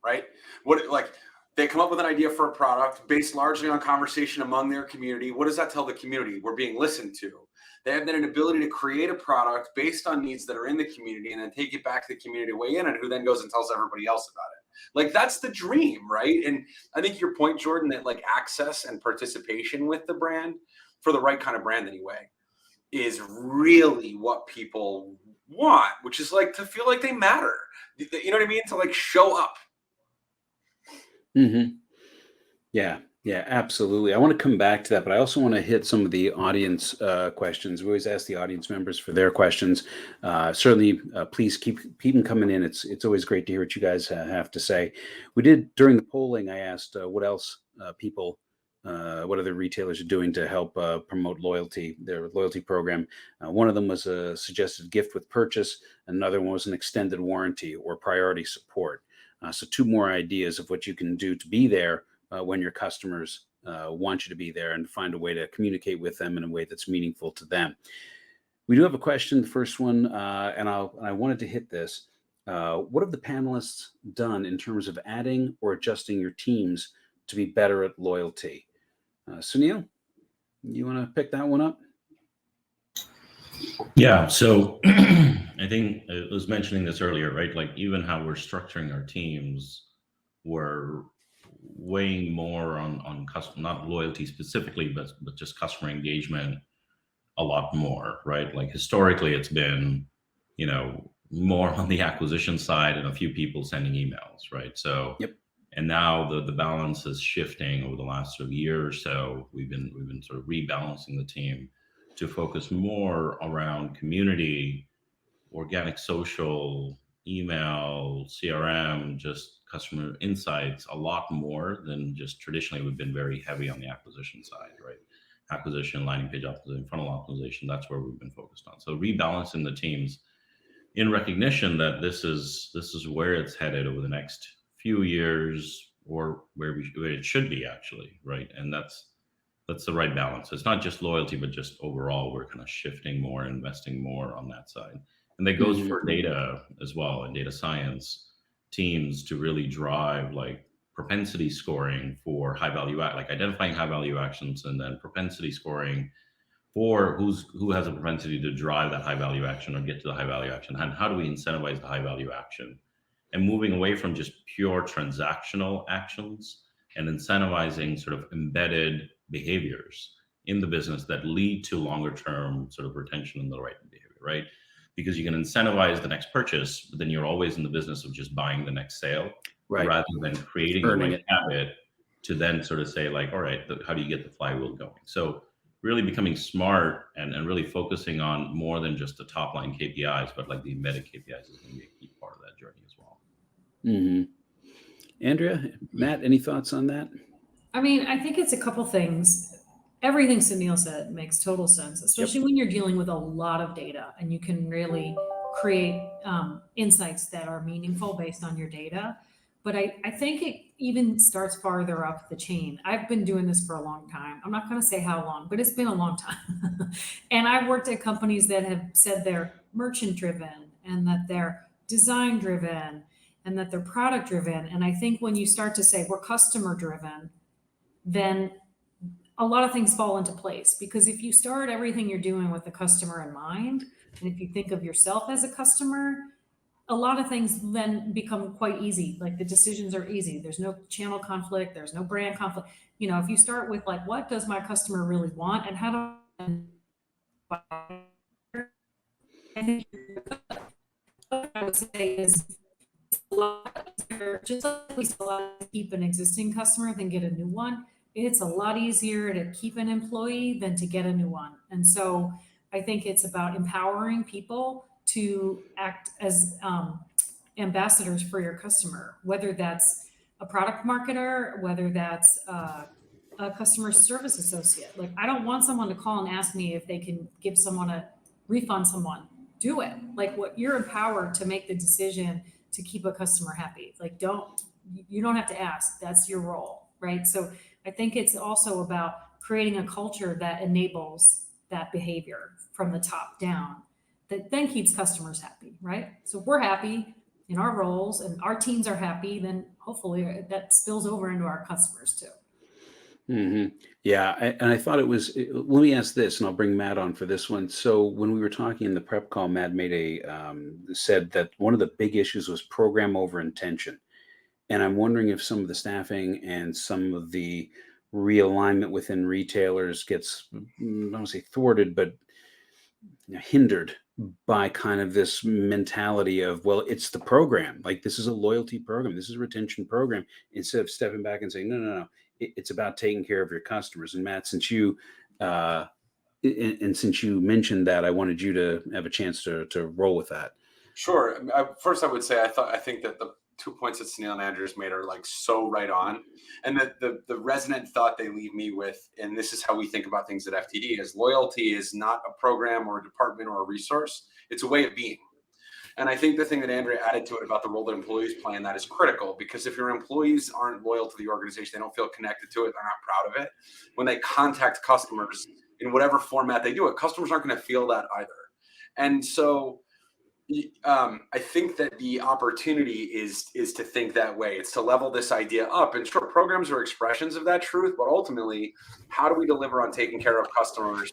right? Like they come up with an idea for a product based largely on conversation among their community. What does that tell the community? We're being listened to. They have then an ability to create a product based on needs that are in the community and then take it back to the community to weigh in, and who then goes and tells everybody else about it. Like that's the dream, right? And I think your point, Jordan, that like access and participation with the brand for the right kind of brand anyway is really what people want, which is like to feel like they matter. You know what I mean? To like show up. Mm-hmm. Yeah, absolutely. I want to come back to that, but I also want to hit some of the audience questions. We always ask the audience members for their questions. Certainly, please keep them coming in. It's always great to hear what you guys have to say. We did during the polling. I asked what else what other retailers are doing to help promote loyalty, their loyalty program. One of them was a suggested gift with purchase. Another one was an extended warranty or priority support. So 2 more ideas of what you can do to be there when your customers want you to be there, and find a way to communicate with them in a way that's meaningful to them. We do have a question, the first one, and I wanted to hit this. What have the panelists done in terms of adding or adjusting your teams to be better at loyalty? Sunil, you want to pick that one up? Yeah, so I think I was mentioning this earlier, right? Like even how we're structuring our teams, we're weighing more on customer, not loyalty specifically, but just customer engagement a lot more, right? Like historically, it's been, more on the acquisition side and a few people sending emails, right? So, Yep. And now the balance is shifting over the last sort of year or so. We've been sort of rebalancing the team to focus more around community, organic social, email, CRM, just customer insights, a lot more than just traditionally. We've been very heavy on the acquisition side, right? Acquisition, landing page optimization, funnel optimization, that's where we've been focused on. So rebalancing the teams in recognition that this is where it's headed over the next few years, or where it should be actually, right? And that's the right balance. It's not just loyalty, but just overall, we're kind of shifting more, investing more on that side. And that goes for data as well, and data science teams to really drive like propensity scoring for high value, like identifying high value actions, and then propensity scoring for who has a propensity to drive that high value action or get to the high value action, and how do we incentivize the high value action, and moving away from just pure transactional actions and incentivizing sort of embedded behaviors in the business that lead to longer term sort of retention and the right behavior, right? Because you can incentivize the next purchase, but then you're always in the business of just buying the next sale, Right. rather than creating the right habit to then sort of say like, all right, how do you get the flywheel going? So really becoming smart and really focusing on more than just the top line KPIs, but like the embedded KPIs is going to be a key part of that journey as well. Mm-hmm. Andrea, Matt, any thoughts on that? I mean, I think it's a couple things. Everything Sunil said makes total sense, especially when you're dealing with a lot of data and you can really create insights that are meaningful based on your data. But I think it even starts farther up the chain. I've been doing this for a long time. I'm not going to say how long, but it's been a long time. And I've worked at companies that have said they're merchant driven and that they're design driven and that they're product driven. And I think when you start to say we're customer driven, then a lot of things fall into place, because if you start everything you're doing with the customer in mind, and if you think of yourself as a customer, a lot of things then become quite easy. Like the decisions are easy. There's no channel conflict. There's no brand conflict. If you start with like, what does my customer really want and how do I would say is a lot easier, just like we keep an existing customer than get a new one. It's a lot easier to keep an employee than to get a new one. And so I think it's about empowering people to act as ambassadors for your customer, whether that's a product marketer, whether that's a customer service associate. Like, I don't want someone to call and ask me if they can give someone a refund someone, do it. Like, what you're empowered to make the decision to keep a customer happy. Like, you don't have to ask. That's your role, right? So I think it's also about creating a culture that enables that behavior from the top down that then keeps customers happy, right? So if we're happy in our roles and our teams are happy, then hopefully that spills over into our customers too. Yeah, and I thought it was. Let me ask this, and I'll bring Matt on for this one. So when we were talking in the prep call, Matt made said that one of the big issues was program over intention, and I'm wondering if some of the staffing and some of the realignment within retailers gets, I don't want to say thwarted, but hindered by kind of this mentality of, well, it's the program. Like, this is a loyalty program. This is a retention program. Instead of stepping back and saying, no. It's about taking care of your customers. And Matt, since you since you mentioned that, I wanted you to have a chance to roll with that. Sure. First, I would say I think that the 2 points that Sunil and Andrea made are like so right on, and the resonant thought they leave me with, and this is how we think about things at FTD, is loyalty is not a program or a department or a resource; it's a way of being. And I think the thing that Andrea added to it about the role that employees play in that is critical, because if your employees aren't loyal to the organization, they don't feel connected to it, they're not proud of it. When they contact customers in whatever format they do it, customers aren't going to feel that either. And so I think that the opportunity is to think that way. It's to level this idea up. And sure, programs are expressions of that truth, but ultimately, how do we deliver on taking care of customers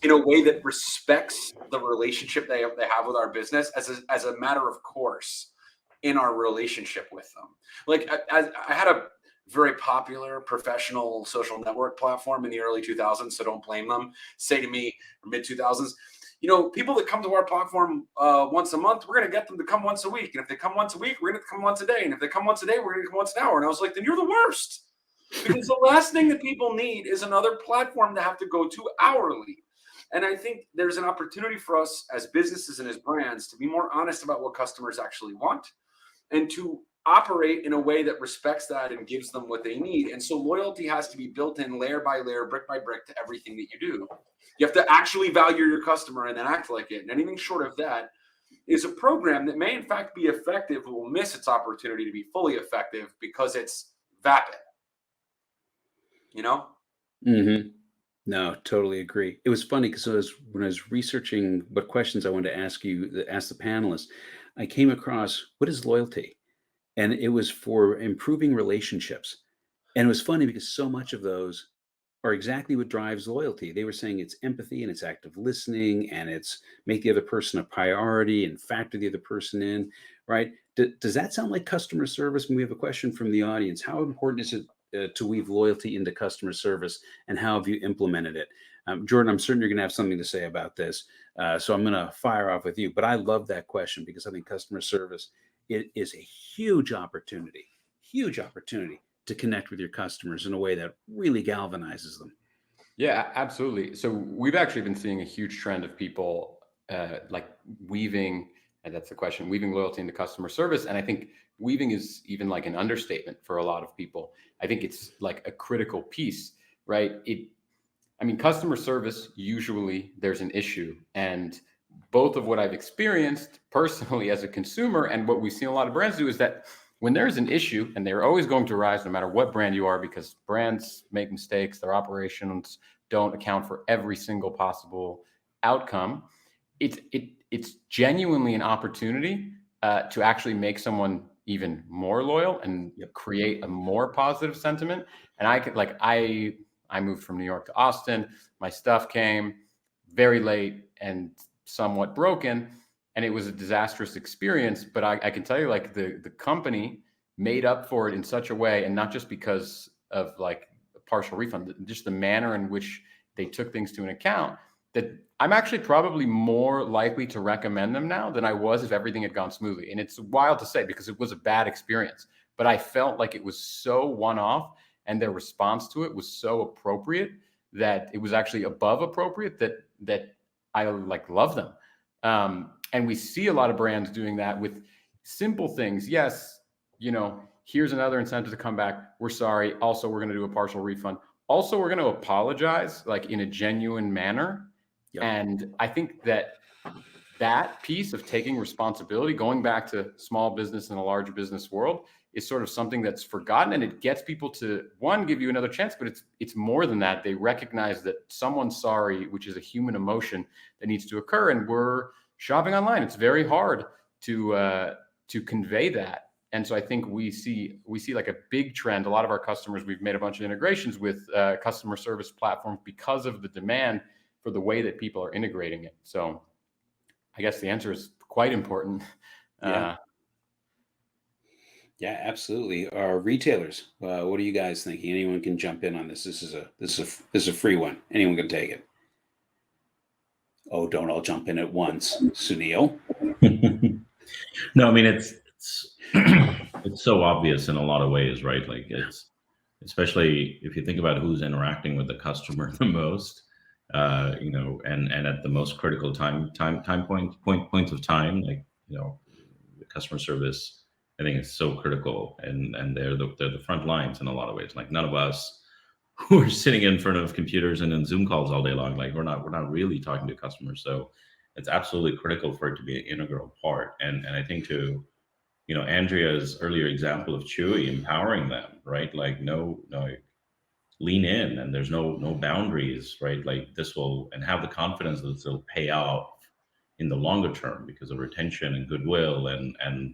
in a way that respects the relationship they have with our business as a matter of course in our relationship with them? Like, I had a very popular professional social network platform in the early 2000s, so don't blame them, say to me, mid 2000s, people that come to our platform once a month, we're going to get them to come once a week. And if they come once a week, we're going to come once a day. And if they come once a day, we're going to come once an hour. And I was like, then you're the worst. Because the last thing that people need is another platform to have to go to hourly. And I think there's an opportunity for us as businesses and as brands to be more honest about what customers actually want and to operate in a way that respects that and gives them what they need. And so loyalty has to be built in layer by layer, brick by brick, to everything that you do. You have to actually value your customer and then act like it. And anything short of that is a program that may in fact be effective, but will miss its opportunity to be fully effective because it's vapid. No, totally agree. It was funny because when I was researching what questions I wanted to ask the panelists, I came across, what is loyalty? And it was for improving relationships. And it was funny because so much of those are exactly what drives loyalty. They were saying it's empathy and it's active listening and it's make the other person a priority and factor the other person in, right? Does that sound like customer service? And we have a question from the audience. How important is it to weave loyalty into customer service, and how have you implemented it? Jordan, I'm certain you're going to have something to say about this. So I'm going to fire off with you, but I love that question because I think customer service, it is a huge opportunity to connect with your customers in a way that really galvanizes them. Yeah, absolutely. So we've actually been seeing a huge trend of people like weaving, and that's the question, weaving loyalty into customer service. And I think weaving is even like an understatement for a lot of people. I think it's like a critical piece, right? Customer service, usually there's an issue. And both of what I've experienced personally as a consumer and what we've seen a lot of brands do is that when there's an issue, and they're always going to rise no matter what brand you are, because brands make mistakes, their operations don't account for every single possible outcome. It's genuinely an opportunity to actually make someone even more loyal and create a more positive sentiment. And I moved from New York to Austin. My stuff came very late and somewhat broken, and it was a disastrous experience. But I can tell you, like, the company made up for it in such a way, and not just because of like a partial refund, just the manner in which they took things to an account, that I'm actually probably more likely to recommend them now than I was if everything had gone smoothly. And it's wild to say because it was a bad experience, but I felt like it was so one-off and their response to it was so appropriate that it was actually above appropriate that I like love them. And we see a lot of brands doing that with simple things. Yes, here's another incentive to come back. We're sorry. Also, we're going to do a partial refund. Also, we're going to apologize like in a genuine manner. Yep. And I think that that piece of taking responsibility, going back to small business in a large business world, is sort of something that's forgotten, and it gets people to, one, give you another chance, but it's more than that. They recognize that someone's sorry, which is a human emotion that needs to occur, and we're shopping online. It's very hard to convey that. And so I think we see like a big trend. A lot of our customers, we've made a bunch of integrations with customer service platforms because of the demand for the way that people are integrating it. So I guess the answer is quite important. Yeah. Yeah, absolutely. Our retailers, what are you guys thinking? Anyone can jump in on this. This is a free one. Anyone can take it. Oh, don't all jump in at once. Sunil. No, I mean it's it's so obvious in a lot of ways, right? Like it's especially if you think about who's interacting with the customer the most, and at the most critical points of time, like the customer service. I think it's so critical, and they're the front lines in a lot of ways. Like none of us who are sitting in front of computers and in Zoom calls all day long, like we're not really talking to customers. So it's absolutely critical for it to be an integral part. And I think to Andrea's earlier example of Chewy empowering them, right? Like no, lean in, and there's no boundaries, right? Like this will, and have the confidence that it'll pay out in the longer term because of retention and goodwill and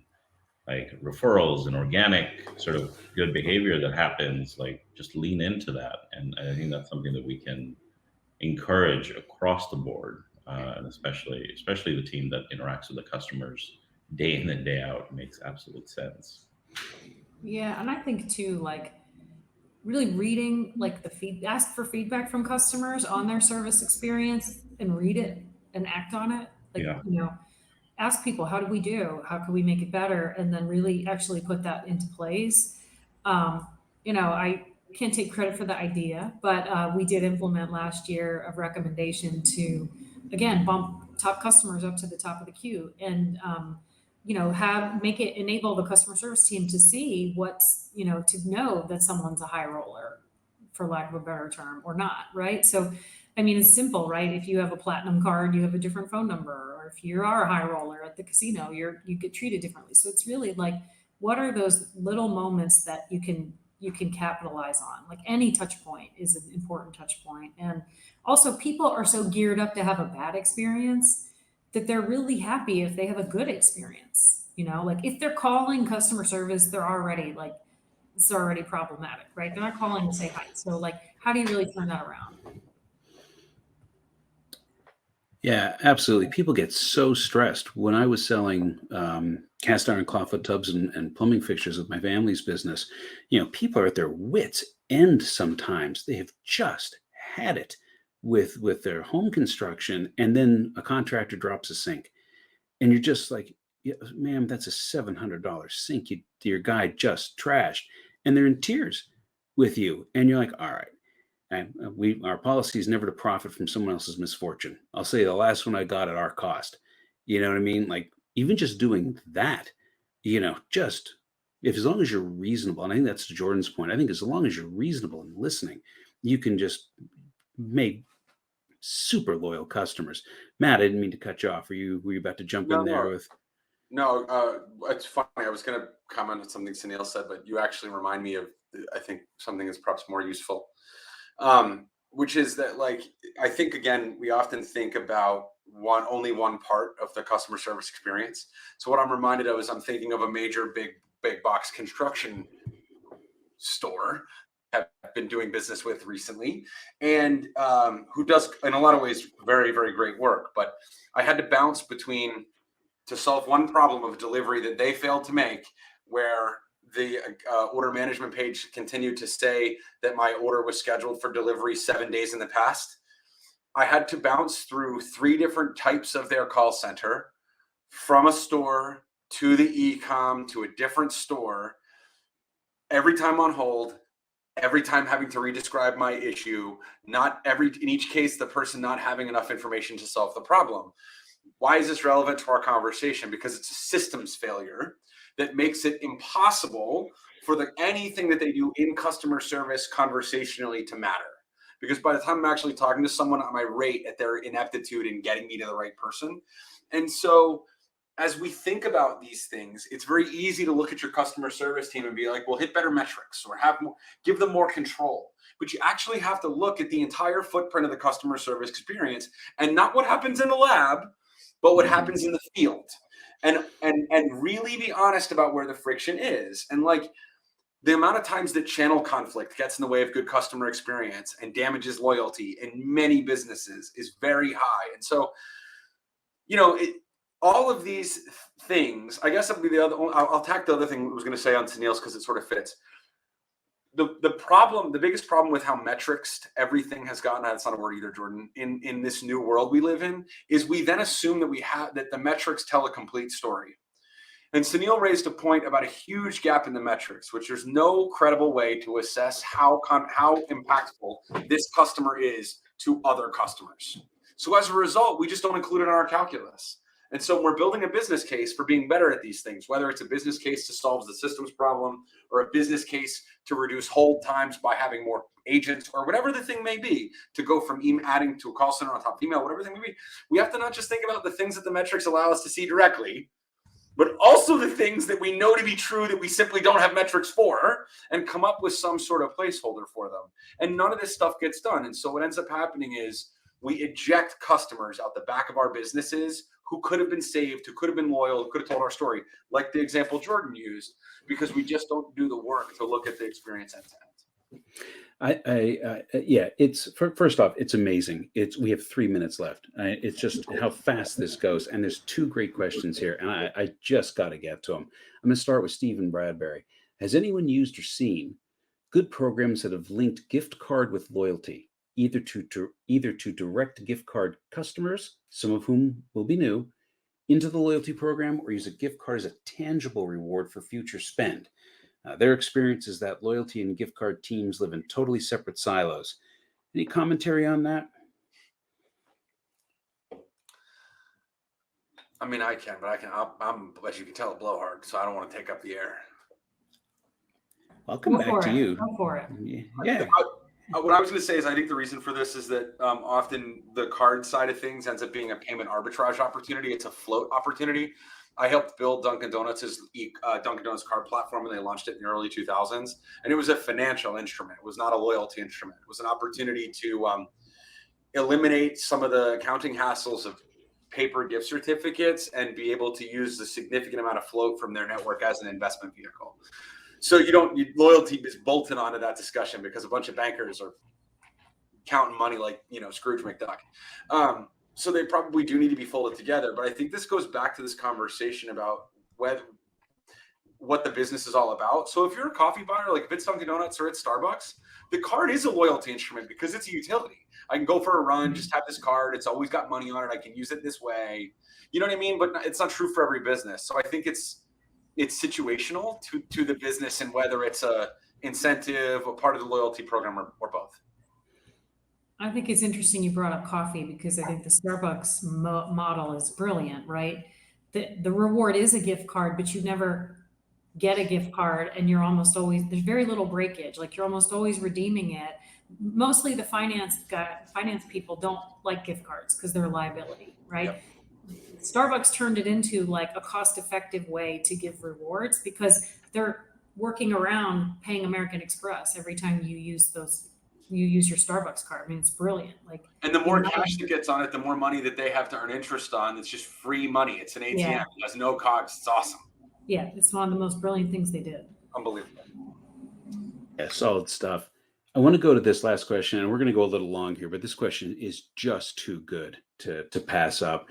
like referrals and organic sort of good behavior that happens. Like just lean into that, and I think that's something that we can encourage across the board, and especially the team that interacts with the customers day in and day out. Makes absolute sense. Yeah, and I think too, like really reading like ask for feedback from customers on their service experience and read it and act on it. Like, Yeah. Ask people, how do we do? How can we make it better? And then really actually put that into place. I can't take credit for the idea, but we did implement last year a recommendation to, again, bump top customers up to the top of the queue and, enable the customer service team to see to know that someone's a high roller, for lack of a better term, or not, right? So, I mean, it's simple, right? If you have a platinum card, you have a different phone number, or if you are a high roller at the casino, you get treated differently. So it's really like, what are those little moments that you can capitalize on? Like any touch point is an important touch point. And also people are so geared up to have a bad experience that they're really happy if they have a good experience. Like if they're calling customer service, they're already like, it's already problematic, right? They're not calling to say hi. So like, how do you really turn that around? Yeah, absolutely. People get so stressed. When I was selling cast iron clawfoot tubs and plumbing fixtures with my family's business, people are at their wits' end sometimes. They have just had it with their home construction, and then a contractor drops a sink, and you're just like, yeah, ma'am, that's a $700 sink your guy just trashed, and they're in tears with you, and you're like, all right. And our policy is never to profit from someone else's misfortune. I'll say the last one I got at our cost. You know what I mean? Like even just doing that, just as long as you're reasonable, and I think that's Jordan's point. I think as long as you're reasonable and listening, you can just make super loyal customers. Matt, I didn't mean to cut you off. Were you about to jump in there with? No, it's funny. I was going to comment on something Sunil said, but you actually remind me of, I think, something that's perhaps more useful. Which is that, like, I think, again, we often think about only one part of the customer service experience. So what I'm reminded of is I'm thinking of a major big box construction store I've been doing business with recently, and who does, in a lot of ways, very, very great work. But I had to bounce between to solve one problem of delivery that they failed to make, where the order management page continued to say that my order was scheduled for delivery 7 days in the past. I had to bounce through 3 different types of their call center, from a store to the e-com to a different store, every time on hold, every time having to redescribe my issue, in each case, the person not having enough information to solve the problem. Why is this relevant to our conversation? Because it's a systems failure that makes it impossible for anything that they do in customer service conversationally to matter. Because by the time I'm actually talking to someone, I'm irate at their ineptitude in getting me to the right person. And so as we think about these things, it's very easy to look at your customer service team and be like, well, hit better metrics or give them more control. But you actually have to look at the entire footprint of the customer service experience, and not what happens in the lab, but what happens in the field. And really be honest about where the friction is. And like, the amount of times that channel conflict gets in the way of good customer experience and damages loyalty in many businesses is very high. And so, all of these things, I guess it'll be the other. I'll tack the other thing I was going to say on Sunil's because it sort of fits. The biggest problem with how metrics everything has gotten, that's not a word either, Jordan, in this new world we live in, is we then assume that the metrics tell a complete story. And Sunil raised a point about a huge gap in the metrics, which there's no credible way to assess how impactful this customer is to other customers. So as a result, we just don't include it in our calculus. And so we're building a business case for being better at these things, whether it's a business case to solve the systems problem or a business case to reduce hold times by having more agents or whatever the thing may be, to go from adding to a call center on top of email, whatever the thing may be. We have to not just think about the things that the metrics allow us to see directly, but also the things that we know to be true that we simply don't have metrics for, and come up with some sort of placeholder for them. And none of this stuff gets done. And so what ends up happening is we eject customers out the back of our businesses who could have been saved, who could have been loyal, who could have told our story, like the example Jordan used, because we just don't do the work to look at the experience end to end. Yeah, it's first off, it's amazing. We have 3 minutes left. It's just how fast this goes. And there's two great questions here, and I just got to get to them. I'm going to start with Stephen Bradbury. Has anyone used or seen good programs that have linked gift card with loyalty, either to direct gift card customers, some of whom will be new, into the loyalty program, or use a gift card as a tangible reward for future spend? Their experience is that loyalty and gift card teams live in totally separate silos. Any commentary on that? I mean, I can, but I'm, as you can tell, a blowhard, so I don't want to take up the air. I'll come back to you. Go for it. Yeah. What I was going to say is I think the reason for this is that often the card side of things ends up being a payment arbitrage opportunity. It's a float opportunity. I helped build Dunkin' Donuts' Dunkin' Donuts card platform, and they launched it in the early 2000s. And it was a financial instrument. It was not a loyalty instrument. It was an opportunity to eliminate some of the accounting hassles of paper gift certificates and be able to use the significant amount of float from their network as an investment vehicle. So loyalty is bolted onto that discussion because a bunch of bankers are counting money like, Scrooge McDuck. So they probably do need to be folded together. But I think this goes back to this conversation about what the business is all about. So if you're a coffee buyer, like if it's Dunkin' Donuts or it's Starbucks, the card is a loyalty instrument because it's a utility. I can go for a run, just have this card. It's always got money on it. I can use it this way. You know what I mean? But it's not true for every business. So I think it's situational to the business, and whether it's a incentive or part of the loyalty program or both. I think it's interesting you brought up coffee, because I think the Starbucks model is brilliant, right? The reward is a gift card, but you never get a gift card, and you're almost always, there's very little breakage. Like you're almost always redeeming it. Mostly the finance people don't like gift cards because they're a liability, right? Yep. Starbucks turned it into like a cost-effective way to give rewards because they're working around paying American Express every time you use your Starbucks card. I mean, it's brilliant. And the more cash that gets on it, the more money that they have to earn interest on. It's just free money. It's an ATM. Yeah. It has no cogs. It's awesome. Yeah, it's one of the most brilliant things they did. Unbelievable. Yeah, solid stuff. I want to go to this last question, and we're going to go a little long here, but this question is just too good to pass up.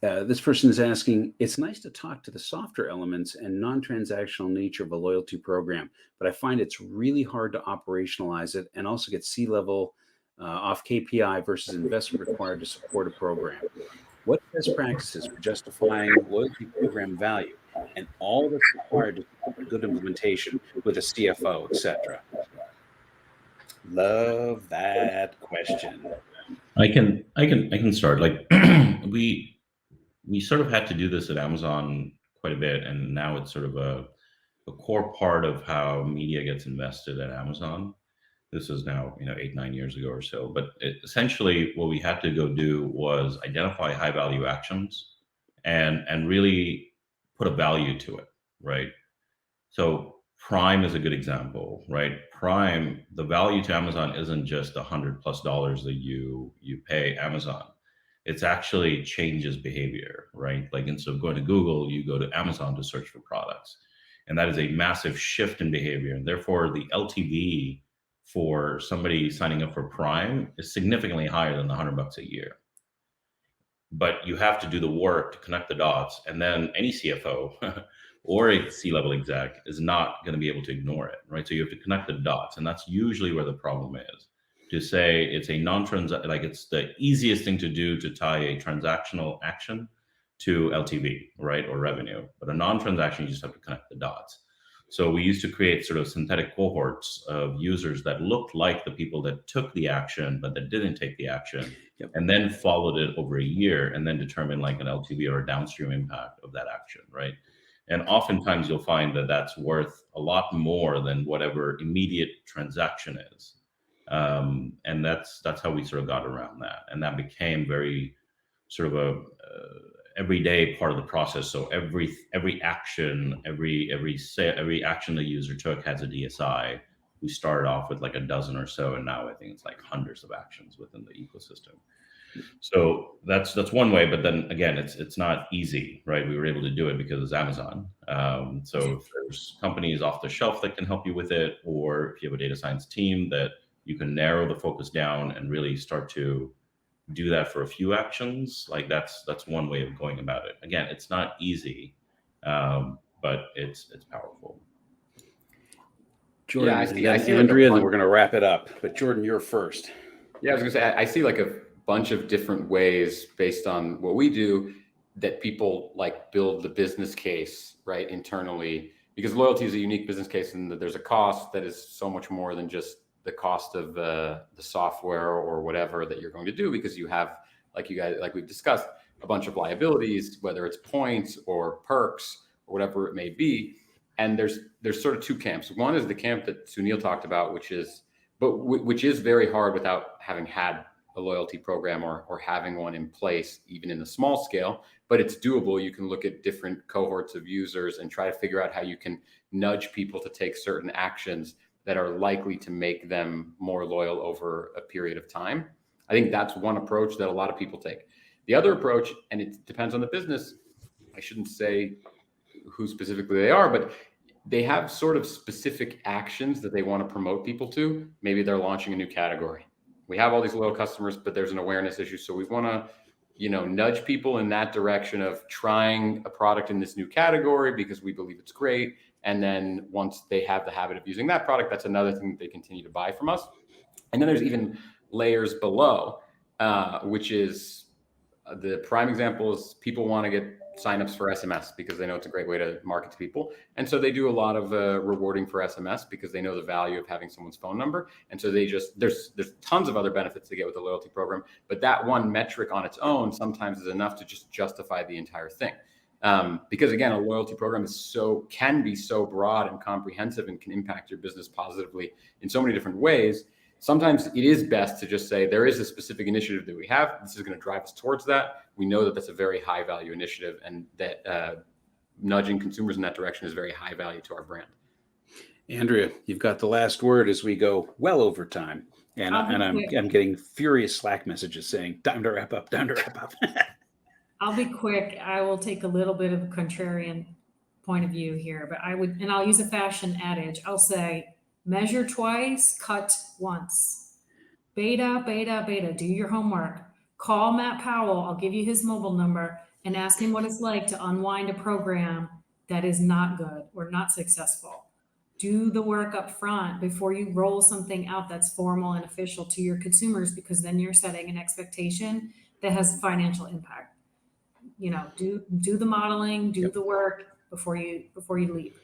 This person is asking, it's nice to talk to the softer elements and non-transactional nature of a loyalty program, but I find it's really hard to operationalize it and also get C-level off KPI versus investment required to support a program. What best practices for justifying loyalty program value and all that's required to support good implementation with a CFO, etc.? Love that question. I can start. Like we sort of had to do this at Amazon quite a bit, and now it's sort of a core part of how media gets invested at Amazon. This is now, 8, 9 years ago or so. But essentially, what we had to go do was identify high value actions and really put a value to it, right? So Prime is a good example, right? Prime, the value to Amazon isn't just $100+ that you pay Amazon. It's actually changes behavior, right? Like instead of going to Google, you go to Amazon to search for products. And that is a massive shift in behavior. And therefore, the LTV for somebody signing up for Prime is significantly higher than the $100 a year. But you have to do the work to connect the dots. And then any CFO or a C-level exec is not going to be able to ignore it, right? So you have to connect the dots. And that's usually where the problem is. To say it's a non-transact, like it's the easiest thing to do to tie a transactional action to LTV, right? Or revenue. But a non-transaction, you just have to connect the dots. So we used to create sort of synthetic cohorts of users that looked like the people that took the action, but that didn't take the action, and then followed it over a year and then determine like an LTV or a downstream impact of that action, right? And oftentimes you'll find that that's worth a lot more than whatever immediate transaction is. And that's how we sort of got around that. And that became very sort of a everyday part of the process. So every action, every action the user took has a DSI. We started off with like a dozen or so, and now I think it's like hundreds of actions within the ecosystem. So that's one way, but then again, it's not easy, right? We were able to do it because it's Amazon. So if there's companies off the shelf that can help you with it, or if you have a data science team that you can narrow the focus down and really start to do that for a few actions, like that's one way of going about it. Again, it's not easy, but it's powerful. Jordan, Yeah, I see Andrea, then we're going to wrap it up. But Jordan, you're first. Yeah, I was going to say, I see like a bunch of different ways based on what we do that people like build the business case, right, internally, because loyalty is a unique business case and that there's a cost that is so much more than just the cost of the software or whatever that you're going to do, because you have, like we've discussed, a bunch of liabilities, whether it's points or perks or whatever it may be. And there's sort of two camps. One is the camp that Sunil talked about, which is very hard without having had a loyalty program or having one in place, even in the small scale, but it's doable. You can look at different cohorts of users and try to figure out how you can nudge people to take certain actions that are likely to make them more loyal over a period of time. I think that's one approach that a lot of people take. The other approach, and it depends on the business, I shouldn't say who specifically they are, but they have sort of specific actions that they want to promote people to. Maybe they're launching a new category. We have all these loyal customers, but there's an awareness issue. So we want to, nudge people in that direction of trying a product in this new category because we believe it's great. And then once they have the habit of using that product, that's another thing that they continue to buy from us. And then there's even layers below, which is the prime example is people want to get signups for SMS because they know it's a great way to market to people. And so they do a lot of rewarding for SMS because they know the value of having someone's phone number. And so there's tons of other benefits to get with the loyalty program, but that one metric on its own sometimes is enough to just justify the entire thing. Because again, a loyalty program can be so broad and comprehensive and can impact your business positively in so many different ways. Sometimes it is best to just say there is a specific initiative that we have. This is going to drive us towards that. We know that that's a very high value initiative, and that nudging consumers in that direction is very high value to our brand. Andrea, you've got the last word as we go well over time. And I'm getting furious Slack messages saying, time to wrap up. I'll be quick. I will take a little bit of a contrarian point of view here, but I'll use a fashion adage. I'll say, measure twice, cut once. Beta, do your homework. Call Matt Powell. I'll give you his mobile number and ask him what it's like to unwind a program that is not good or not successful. Do the work up front before you roll something out that's formal and official to your consumers, because then you're setting an expectation that has financial impact. Do the modeling, do the work before you leave.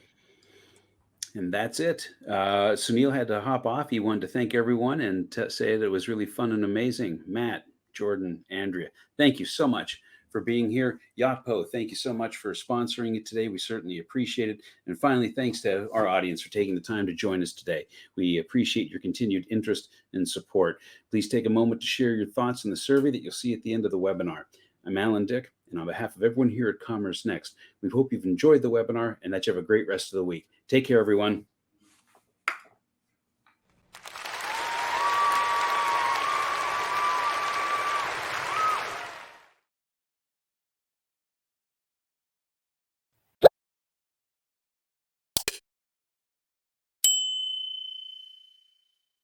And that's it. Sunil had to hop off. He wanted to thank everyone and say that it was really fun and amazing. Matt, Jordan, Andrea, thank you so much for being here. Yotpo, thank you so much for sponsoring it today. We certainly appreciate it. And finally, thanks to our audience for taking the time to join us today. We appreciate your continued interest and support. Please take a moment to share your thoughts in the survey that you'll see at the end of the webinar. I'm Alan Dick, and on behalf of everyone here at Commerce Next, we hope you've enjoyed the webinar and that you have a great rest of the week. Take care, everyone.